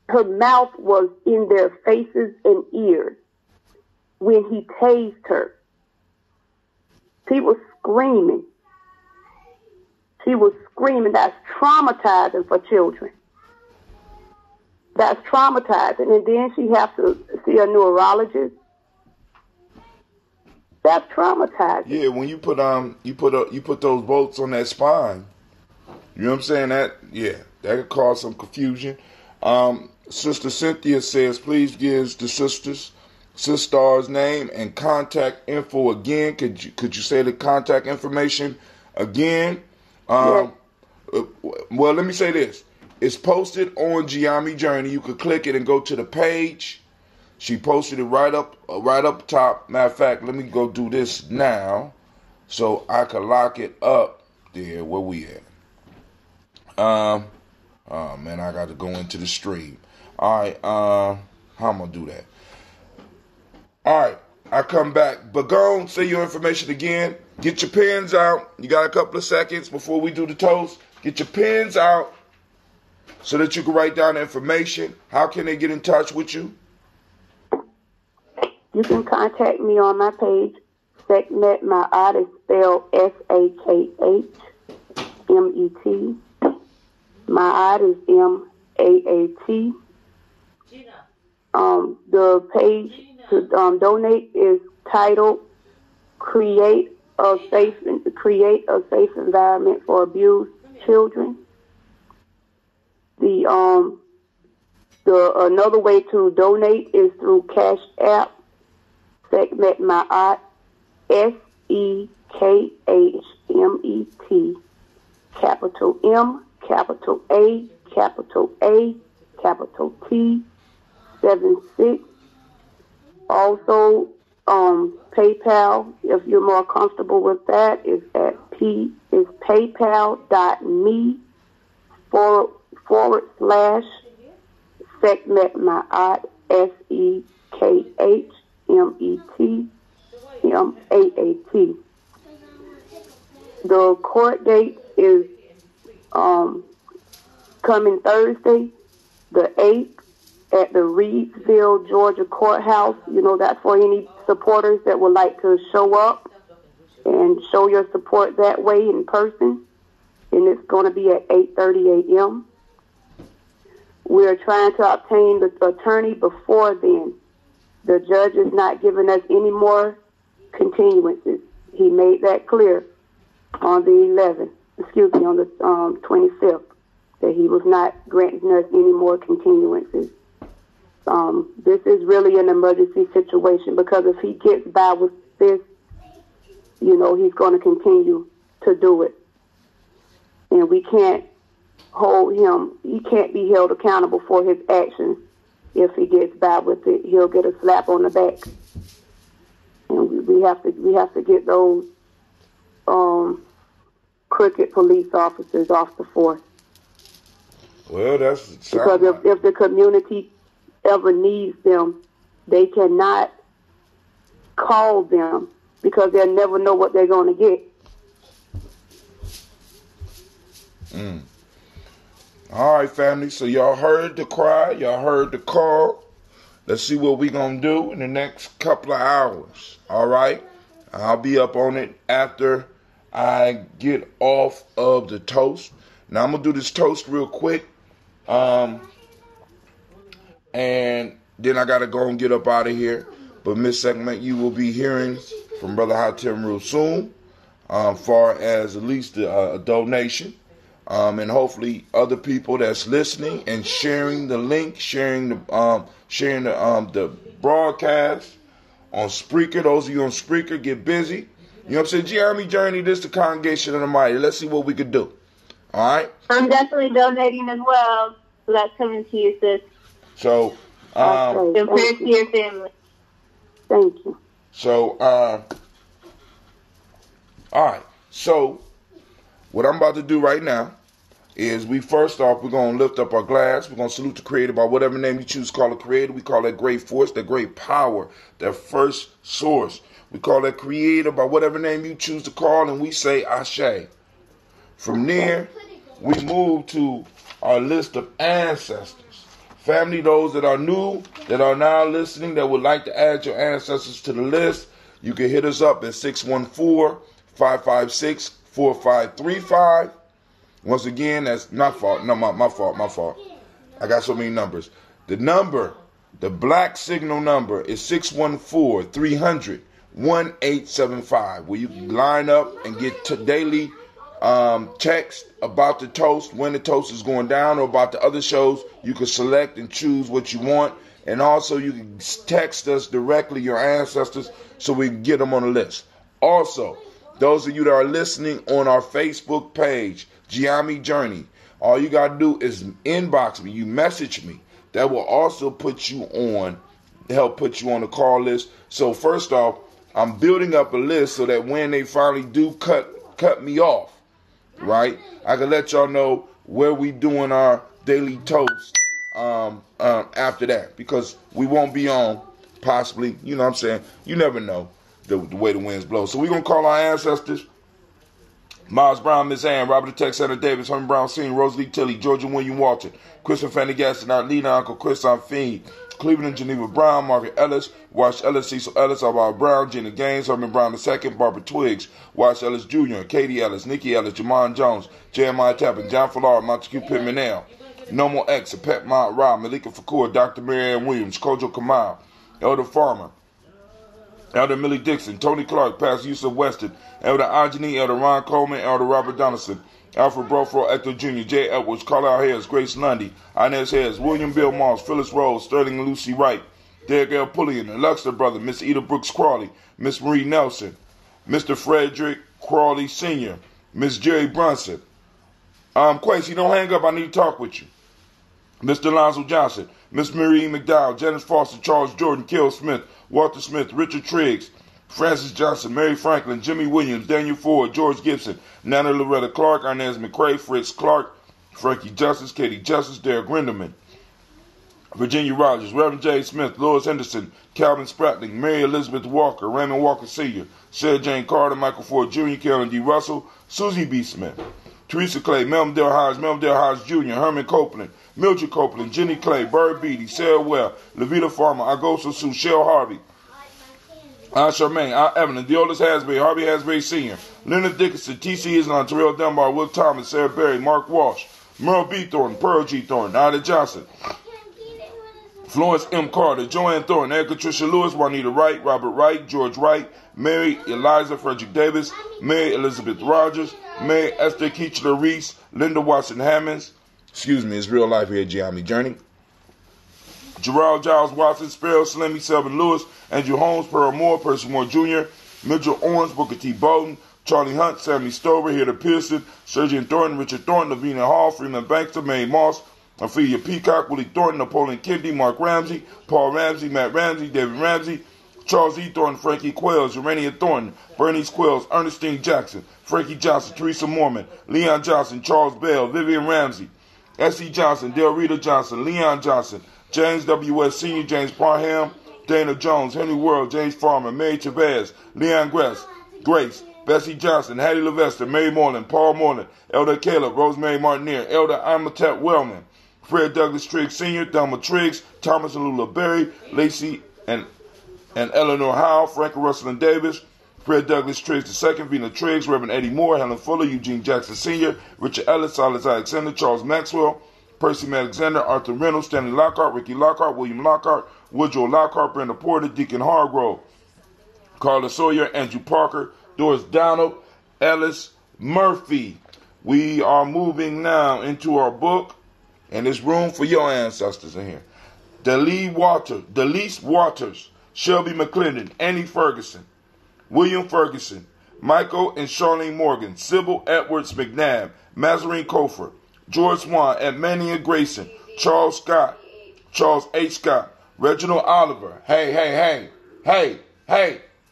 her mouth was in their faces and ears when he tased her. She was screaming. That's traumatizing for children. That's traumatizing. And then she has to see a neurologist. That's traumatizing. Yeah, when you put those bolts on that spine, you know what I'm saying? That could cause some confusion. Sister Cynthia says, please give the sister's name and contact info again. Could you say the contact information again? Yes. Well, let me say this. It's posted on Gye-Nyame Journey. You could click it and go to the page. She posted it right up top. Matter of fact, let me go do this now so I can lock it up there where we at. Oh man, I got to go into the stream. All right, how am I gonna do that? All right, I come back. But go on, say your information again. Get your pens out. You got a couple of seconds before we do the toast. Get your pens out so that you can write down the information. How can they get in touch with you? You can contact me on my page. Sekhmet Ma'at is spelled S-A-K-H-M-E-T. Ma'at is M-A-A-T. Gina. The page to donate is titled Create a Safe Environment for Abused Children. Another way to donate is through Cash App. Sekhmet Ma'at, S-E-K-H-M-E-T, capital M, capital A, capital A, capital T, 76. Also, PayPal, if you're more comfortable with that, is paypal.me/Sekhmet Ma'at, SEKHMETMAAT. The court date is coming Thursday, the 8th, at the Reedsville, Georgia courthouse. You know, that's for any supporters that would like to show up and show your support that way in person. And it's going to be at 8:30 a.m. We're trying to obtain the attorney before then. The judge is not giving us any more continuances. He made that clear on the 25th, that he was not granting us any more continuances. This is really an emergency situation, because if he gets by with this, you know, he's going to continue to do it. And we can't hold him, he can't be held accountable for his actions. If he gets by with it, he'll get a slap on the back. And we have to get those crooked police officers off the force. Well, that's because if the community ever needs them, they cannot call them, because they'll never know what they're going to get. All right, family. So y'all heard the cry. Y'all heard the call. Let's see what we're going to do in the next couple of hours. All right? I'll be up on it after I get off of the toast. Now, I'm going to do this toast real quick. And then I got to go and get up out of here. But Miss Sekhmet, you will be hearing from Brother Hatem real soon, far as at least a donation. And hopefully other people that's listening and sharing the link, sharing the broadcast on Spreaker. Those of you on Spreaker, get busy. You know what I'm saying? Gye-Nyame Journey, this is the Congregation of the Mighty. Let's see what we can do. All right? I'm definitely donating as well. So that's coming to you, sis. So, and prayers to your family. Thank you. So, all right. So, what I'm about to do right now is we're going to lift up our glass. We're going to salute the Creator by whatever name you choose to call a Creator. We call that great force, that great power, that first source. We call that Creator by whatever name you choose to call, and we say Ashe. From there, we move to our list of ancestors. Family, those that are new, that are now listening, that would like to add your ancestors to the list, you can hit us up at 614-556-4535. Once again, that's not fault. No, my fault. I got so many numbers. The black signal number is 614-300-1875, where you can line up and get daily text about the toast, when the toast is going down, or about the other shows. You can select and choose what you want. And also, you can text us directly your ancestors so we can get them on the list. Also, those of you that are listening on our Facebook page, Gye-Nyame Journey, all you got to do is inbox me. You message me. That will also help put you on the call list. So first off, I'm building up a list so that when they finally do cut me off, right, I can let y'all know where we doing our daily toast after that, because we won't be on possibly. You know what I'm saying? You never know the way the winds blow. So we're going to call our ancestors. Miles Brown, Miss Ann, Robert Tex, Senator Davis, Herman Brown Sr., Rosalie Tilley, Georgia William Walton, Chris and Fanny Gaston, Aunt Lena, Uncle Chris, Aunt Fiend, Cleveland and Geneva Brown, Margaret Ellis, Wash Ellis, Cecil Ellis, Alvaro Brown, Gina Gaines, Herman Brown II, Barbara Twiggs, Wash Ellis Jr., Katie Ellis, Nikki Ellis, Jamon Jones, Jeremiah Tappan, John Fallard, Montague Pittman L, Normal X, Pet Mount Rob, Malika Fakur, Dr. Mary Ann Williams, Kojo Kamal, Elder Farmer, Elder Millie Dixon, Tony Clark, Pastor Yusuf Weston, Elder Anjani, Elder Ron Coleman, Elder Robert Donaldson, Alfred Brofro, Hector Jr., J. Edwards, Carlisle Harris, Grace Lundy, Inez Harris, William Bill Moss, Phyllis Rose, Sterling and Lucy Wright, Derek L. Pulliam, the Luxter brother, Miss Eda Brooks Crawley, Miss Marie Nelson, Mr. Frederick Crawley Sr., Miss Jerry Brunson. Quasi, don't hang up. I need to talk with you. Mr. Lonzo Johnson, Miss Marie McDowell, Janice Foster, Charles Jordan, Kill Smith, Walter Smith, Richard Triggs, Francis Johnson, Mary Franklin, Jimmy Williams, Daniel Ford, George Gibson, Nana Loretta Clark, Inez McCrae, Fritz Clark, Frankie Justice, Katie Justice, Derek Grinderman, Virginia Rogers, Reverend J. Smith, Lois Henderson, Calvin Spratling, Mary Elizabeth Walker, Raymond Walker Sr., Sarah Jane Carter, Michael Ford Jr., Karen D. Russell, Susie B. Smith, Teresa Clay, Melvin Dale Hodge Jr., Herman Copeland, Mildred Copeland, Jenny Clay, Bird Beatty, Sarah Well, Levita Farmer, Agosto Sue, Shell Harvey, Charmaine, Evelyn, Deolis Hasbury, Harvey Hasbury Sr., Leonard Dickinson, T.C. Islam, Terrell Dunbar, Will Thomas, Sarah Berry, Mark Walsh, Merle B. Thornton, Pearl G. Thornton, Ida Johnson, Florence M. Carter, Joanne Thornton, Erica Tricia Lewis, Juanita Wright, Robert Wright, George Wright, Mary Eliza Frederick Davis, Mary Elizabeth Rogers, Mary Esther Keechler Reese, Linda Watson Hammonds, it's real life here at Gye-Nyame Journey, Gerald Giles Watson, Sparrow, Slimmy, Selvin Lewis, Andrew Holmes, Pearl Moore, Percy Moore Jr., Mitchell Orange, Booker T. Bowden, Charlie Hunt, Sammy Stover, Hilda Pearson, Sergeant Thornton, Richard Thornton, Lavina Hall, Freeman Baxter, Mary Moss, Ophelia Peacock, Willie Thornton, Napoleon Kennedy, Mark Ramsey, Paul Ramsey, Matt Ramsey, David Ramsey, Charles E. Thornton, Frankie Quells, Urania Thornton, Bernice Quells, Ernestine Jackson, Frankie Johnson, Teresa Mormon, Leon Johnson, Charles Bell, Vivian Ramsey, S.E. Johnson, Del Rita Johnson, Leon Johnson, James W.S. Sr., James Parham, Dana Jones, Henry World, James Farmer, Mary Chavez, Leon Grace, Bessie Johnson, Hattie Levester, Mary Moreland, Paul Moreland, Elder Caleb, Rosemary Martineer, Elder Amatep Wellman, Fred Douglas Triggs Sr., Thelma Triggs, Thomas and Lula Berry, Lacey and Eleanor Howe, Frank Russell and Davis, Fred Douglas Triggs II, Vina Triggs, Reverend Eddie Moore, Helen Fuller, Eugene Jackson Sr., Richard Ellis, Silas Alexander, Charles Maxwell, Percy Alexander, Arthur Reynolds, Stanley Lockhart, Ricky Lockhart, William Lockhart, Woodrow Lockhart, Brenda Porter, Deacon Hargrove, Carla Sawyer, Andrew Parker, Doris Donald, Ellis Murphy. We are moving now into our book, and there's room for your ancestors in here. Delise Waters, Shelby McClendon, Annie Ferguson, William Ferguson, Michael and Charlene Morgan, Sybil Edwards McNabb, Mazarine Cofer, George Swan, Edmania Grayson, Charles Scott, Charles H. Scott, Reginald Oliver, hey,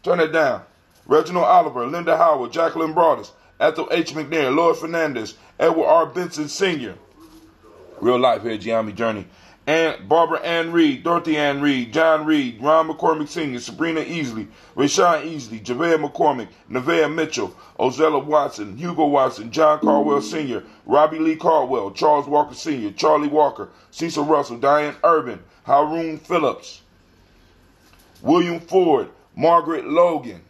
turn it down, Reginald Oliver, Linda Howard, Jacqueline Broadus, Ethel H. McNair, Lloyd Fernandez, Edward R. Benson Sr., real life here at Gye-Nyame Journey, and Barbara Ann Reed, Dorothy Ann Reed, John Reed, Ron McCormick Sr., Sabrina Easley, Rashawn Easley, Javea McCormick, Nevaeh Mitchell, Ozella Watson, Hugo Watson, John Caldwell Sr., Robbie Lee Caldwell, Charles Walker Sr., Charlie Walker, Cecil Russell, Diane Urban, Haroon Phillips, William Ford, Margaret Logan,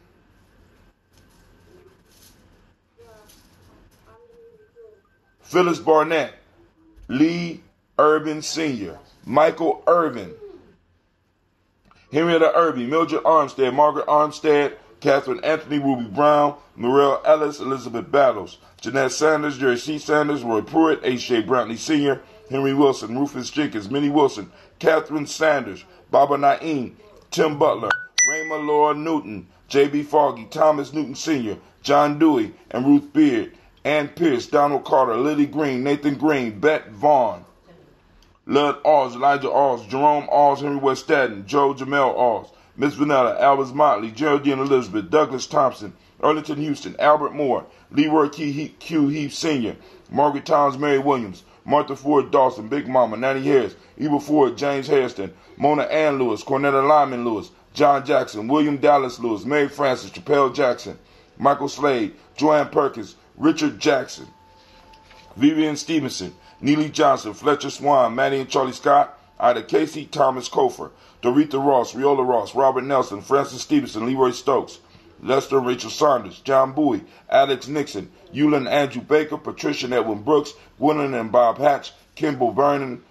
Phyllis Barnett, Lee Urban Sr., Michael Irvin, Henrietta Irby, Mildred Armstead, Margaret Armstead, Catherine Anthony, Ruby Brown, Morel Ellis, Elizabeth Battles, Jeanette Sanders, Jerry C. Sanders, Roy Pruitt, H.J. Brantley Sr., Henry Wilson, Rufus Jenkins, Minnie Wilson, Catherine Sanders, Baba Naeem, Tim Butler, Raymond Laura Newton, J.B. Foggy, Thomas Newton Sr., John Dewey, and Ruth Beard, Ann Pierce, Donald Carter, Liddy Green, Nathan Green, Bet Vaughn, Lud Alls, Elijah Alls, Jerome Alls, Henry West Staten, Joe Jamel Alls, Miss Vanilla, Albus Motley, Geraldine Elizabeth, Douglas Thompson, Arlington Houston, Albert Moore, Leroy Q. Heath Sr., Margaret Towns, Mary Williams, Martha Ford Dawson, Big Mama, Nanny Harris, Eva Ford, James Hairston, Mona Ann Lewis, Cornetta Lyman Lewis, John Jackson, William Dallas Lewis, Mary Frances, Chappelle Jackson, Michael Slade, Joanne Perkins, Richard Jackson, Vivian Stevenson, Neely Johnson, Fletcher Swan, Maddie and Charlie Scott, Ida Casey, Thomas Kofer, Doretha Ross, Riola Ross, Robert Nelson, Francis Stevenson, Leroy Stokes, Lester and Rachel Saunders, John Bowie, Alex Nixon, Eula and Andrew Baker, Patricia and Edwin Brooks, Gwendolyn and Bob Hatch, Kimball Vernon,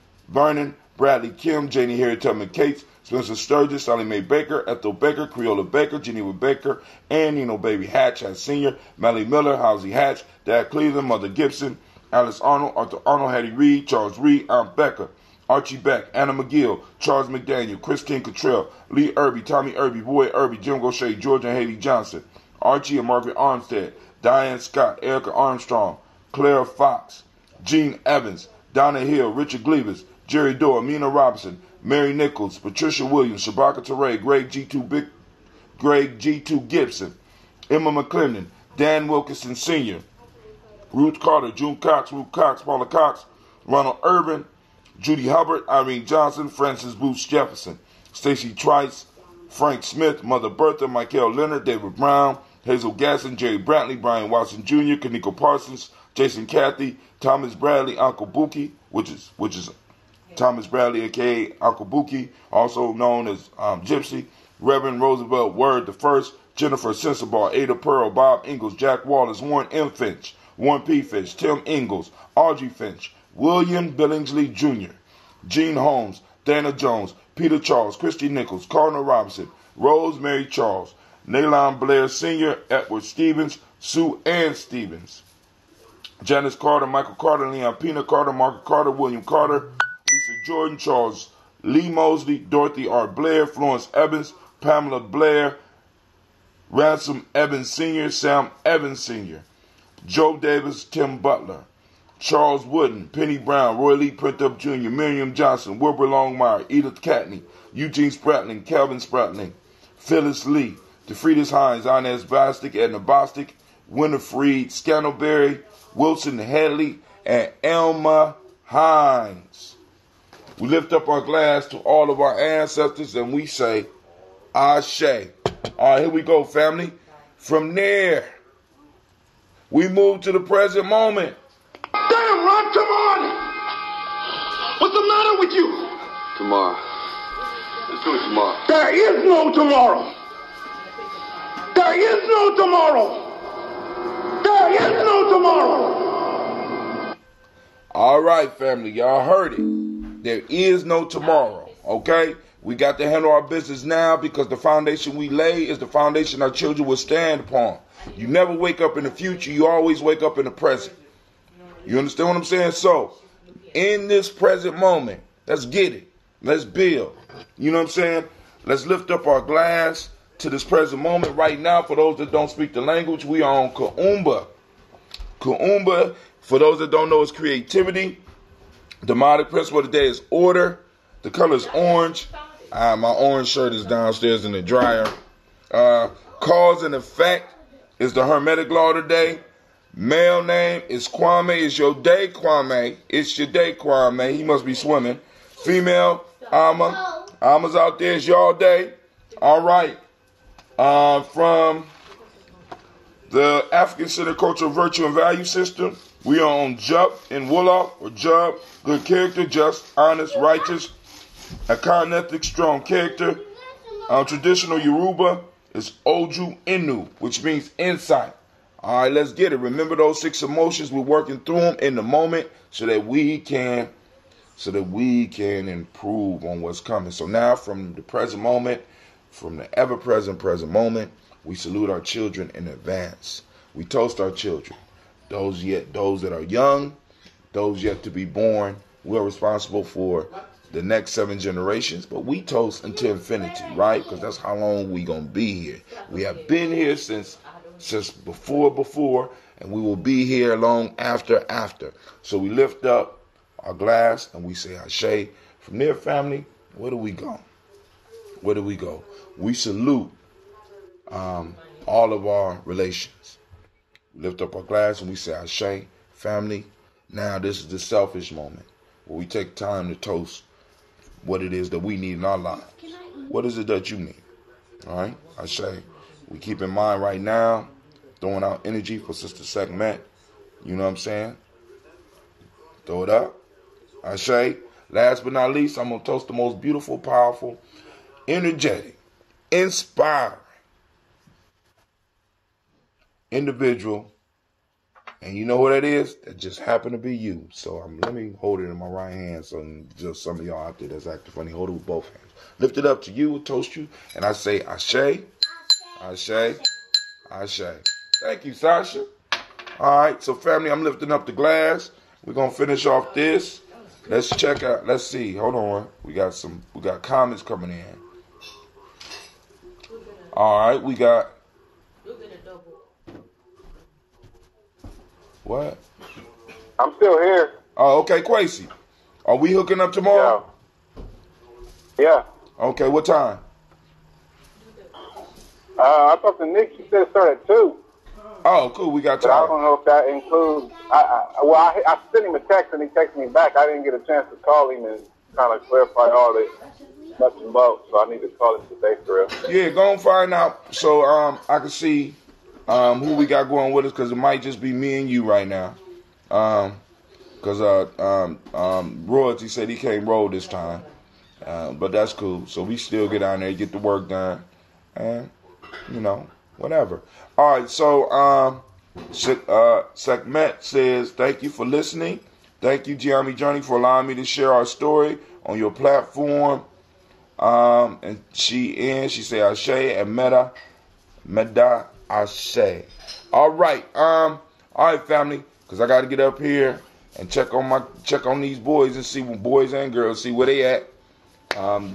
Bradley Kim, Janie Harriet Tubman Cates, Spencer Sturgis, Sally Mae Baker, Ethel Baker, Creola Baker, Geneva Baker, and Nino Baby Hatch, Sr., Melly Miller, Halsey Hatch, Dad Cleveland, Mother Gibson, Alice Arnold, Arthur Arnold, Hattie Reed, Charles Reed, Aunt Becker, Archie Beck, Anna McGill, Charles McDaniel, Christine Cottrell, Lee Irby, Tommy Irby, Boy Irby, Jim Gaucher, George and Haley Johnson, Archie and Margaret Armstead, Diane Scott, Erica Armstrong, Claire Fox, Gene Evans, Donna Hill, Richard Gleavis, Jerry Dorr, Mina Robinson, Mary Nichols, Patricia Williams, Shabaka Teray, Greg G2 Gibson, Emma McClendon, Dan Wilkinson Sr., Ruth Carter, June Cox, Ruth Cox, Paula Cox, Ronald Urban, Judy Hubbard, Irene Johnson, Francis Booth Jefferson, Stacey Trice, Frank Smith, Mother Bertha, Michael Leonard, David Brown, Hazel Gasson, Jerry Brantley, Brian Watson Jr., Kaniko Parsons, Jason Cathy, Thomas Bradley, Uncle Buki, which is Thomas Bradley, a.k.a. Uncle Buki, also known as Gypsy, Reverend Roosevelt Word the First, Jennifer Sensabaugh, Ada Pearl, Bob Ingalls, Jack Wallace, Warren M. Finch, Warren P. Finch, Tim Ingalls, Audrey Finch, William Billingsley Jr., Gene Holmes, Dana Jones, Peter Charles, Christy Nichols, Cardinal Robinson, Rosemary Charles, Nalon Blair Sr., Edward Stevens, Sue Ann Stevens, Janice Carter, Michael Carter, Leon Pena Carter, Margaret Carter, William Carter, Lisa Jordan, Charles Lee Mosley, Dorothy R. Blair, Florence Evans, Pamela Blair, Ransom Evans Sr., Sam Evans Sr., Joe Davis, Tim Butler, Charles Wooden, Penny Brown, Roy Lee Printup Jr., Miriam Johnson, Wilbur Longmire, Edith Catney, Eugene Spratling, Calvin Spratling, Phyllis Lee, DeFriedis Hines, Inez Bostic, Edna Bostic, Winifred Scantleberry, Wilson Headley, and Elma Hines. We lift up our glass to all of our ancestors and we say, Ashe. All right, here we go, family. From there, we move to the present moment. Damn, Ron, come on! What's the matter with you? Tomorrow. Let's do it tomorrow. There is no tomorrow. There is no tomorrow. There is no tomorrow. All right, family, y'all heard it. There is no tomorrow, okay? We got to handle our business now because the foundation we lay is the foundation our children will stand upon. You never wake up in the future. You always wake up in the present. You understand what I'm saying? So, in this present moment, let's get it. Let's build. You know what I'm saying? Let's lift up our glass to this present moment right now. For those that don't speak the language, we are on Kuumba. Kuumba, for those that don't know, is creativity. The demonic principle of the day is order. The color is orange. My orange shirt is downstairs in the dryer. Cause and effect is the hermetic law today. Male name is Kwame. It's your day, Kwame. It's your day, Kwame. He must be swimming. Female, Alma. Alma's out there. It's y'all day. All right. From the African Center Cultural Virtue and Value System, we are on Jup in Wolof, or Jub. Good character, just, honest, righteous, a kind ethic, strong character. Traditional Yoruba is Oju Inu, which means insight. All right, let's get it. Remember those 6 emotions. We're working through them in the moment so that we can improve on what's coming. So now, from the present moment, from the ever-present present moment, we salute our children in advance. We toast our children. Those that are young, those yet to be born. We're responsible for the next 7 generations, but we toast until infinity, right? Because that's how long we gonna be here. We have been here since before, and we will be here long after. So we lift up our glass and we say Ashe. From there, family, where do we go? We salute all of our relations. We lift up our glass and we say Ashe. Family, Now, this is the selfish moment where we take time to toast what it is that we need in our lives. What is it that you need? All right? I say, we keep in mind right now, throwing out energy for Sister Segment. You know what I'm saying? Throw it up. I say, last but not least, I'm going to toast the most beautiful, powerful, energetic, inspiring individual. And you know what that is? That just happened to be you. So let me hold it in my right hand so just some of y'all out there that's acting funny, hold it with both hands. Lift it up to you, toast you, and I say, Ashe, Ashe, Ashe. Thank you, Sasha. All right, so family, I'm lifting up the glass. We're going to finish off this. Let's check out, let's see, hold on. We got comments coming in. All right, we got. What? I'm still here. Oh, okay, Quasi. Are we hooking up tomorrow? Yeah. Okay, what time? I talked to Nick. She said start at 2. Oh, cool. We got time. But I don't know if that includes. I sent him a text and he texted me back. I didn't get a chance to call him and kind of clarify all the nuts and bolts. So I need to call him today for real. Yeah, go and find out so I can see who we got going with us, because it might just be me and you right now. Because Royalty said he can't roll this time. But that's cool. So we still get down there, get the work done, and, you know, whatever. All right, so Segment says, thank you for listening. Thank you, Gye-Nyame Journey, for allowing me to share our story on your platform. And she say Ashe and Meda Ashe. All right, family, because I got to get up here and check on these boys and see boys and girls, see where they at.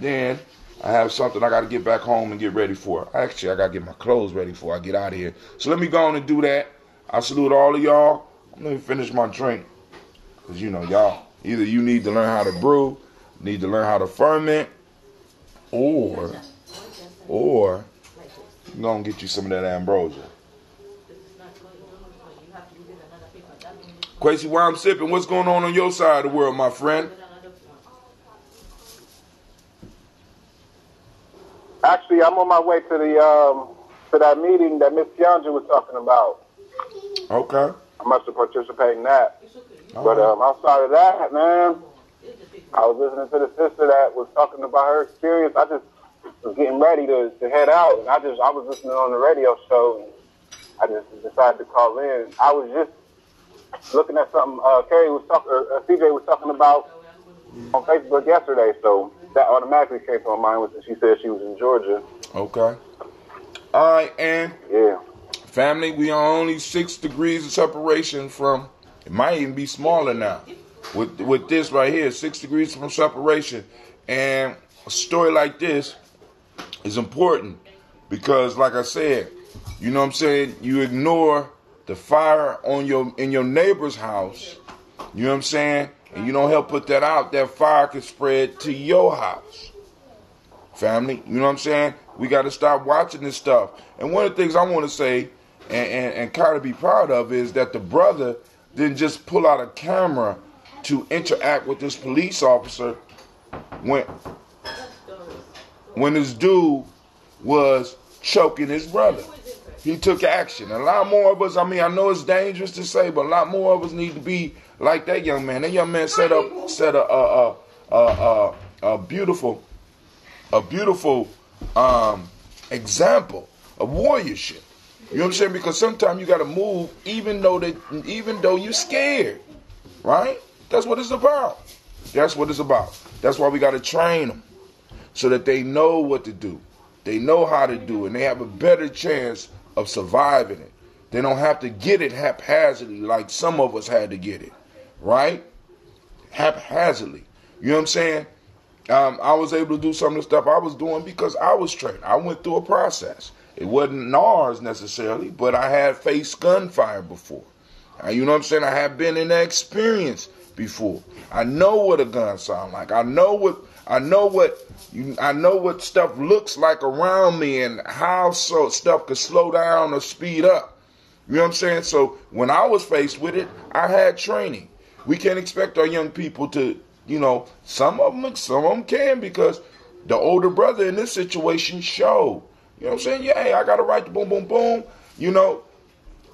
Then I have something I got to get back home and get ready for. Actually, I got to get my clothes ready before I get out of here. So let me go on and do that. I salute all of y'all. Let me finish my drink. Because, you know, y'all, either you need to learn how to brew, need to learn how to ferment, or you're going to get you some of that ambrosia. Quasi, while I'm sipping, what's going on your side of the world, my friend? Actually, I'm on my way to that meeting that Miss Keandra was talking about. Okay. I must have participated in that. But outside of that, man, I was listening to the sister that was talking about her experience. I just was getting ready to head out, and I was listening on the radio show, and I just decided to call in. I was just looking at something CJ was talking about on Facebook yesterday, so that automatically came to my mind when she said she was in Georgia. Okay. All right, and yeah, family, we are only 6 degrees of separation from. It might even be smaller now. With this right here, 6 degrees from separation, and a story like this is important because, like I said, you know what I'm saying. You ignore the fire in your neighbor's house. You know what I'm saying. And you don't help put that out, that fire can spread to your house. Family, you know what I'm saying? We got to stop watching this stuff. And one of the things I want to say and kind of be proud of is that the brother didn't just pull out a camera to interact with this police officer when this dude was choking his brother. He took action. A lot more of us, I mean, I know it's dangerous to say, but a lot more of us need to be like that young man. That young man set a beautiful example of warriorship. You know what I'm saying? Because sometimes you got to move even though you're scared, right? That's what it's about. That's what it's about. That's why we got to train them so that they know what to do. They know how to do it, and they have a better chance of surviving it. They don't have to get it haphazardly like some of us had to get it, right? Haphazardly. You know what I'm saying? I was able to do some of the stuff I was doing because I was trained. I went through a process. It wasn't NARS necessarily, but I had faced gunfire before. You know what I'm saying? I have been in that experience before. I know what a gun sounds like. I know what stuff looks like around me and how stuff could slow down or speed up. You know what I'm saying? So when I was faced with it, I had training. we can't expect our young people to, some of them can, because the older brother in this situation showed. You know what I'm saying? Yeah, hey, I got a right to boom, boom, boom.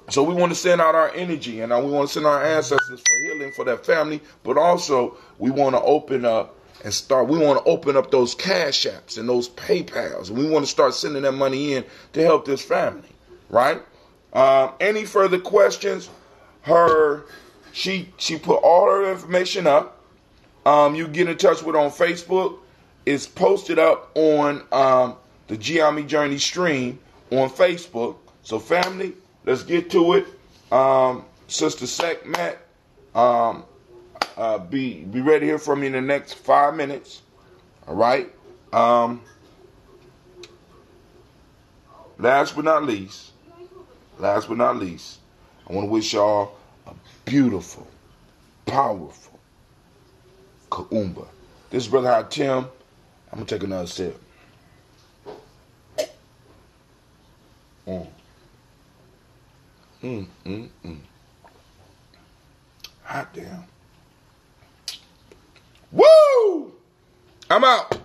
So we want to send out our energy, and we want to send our ancestors for healing for that family, but also we want to open up we want to open up those cash apps and those PayPals, and we want to start sending that money in to help this family, right? Any further questions? She put all her information up. You get in touch with her on Facebook. It's posted up on the Gye-Nyame Journey stream on Facebook. So family, let's get to it. Sister Sekhmet, be ready to hear from you in the next 5 minutes. All right. Last but not least, I want to wish y'all a beautiful, powerful Kuumba. This is Brother Hot Tim. I'm going to take another sip. Hot damn. Woo! I'm out.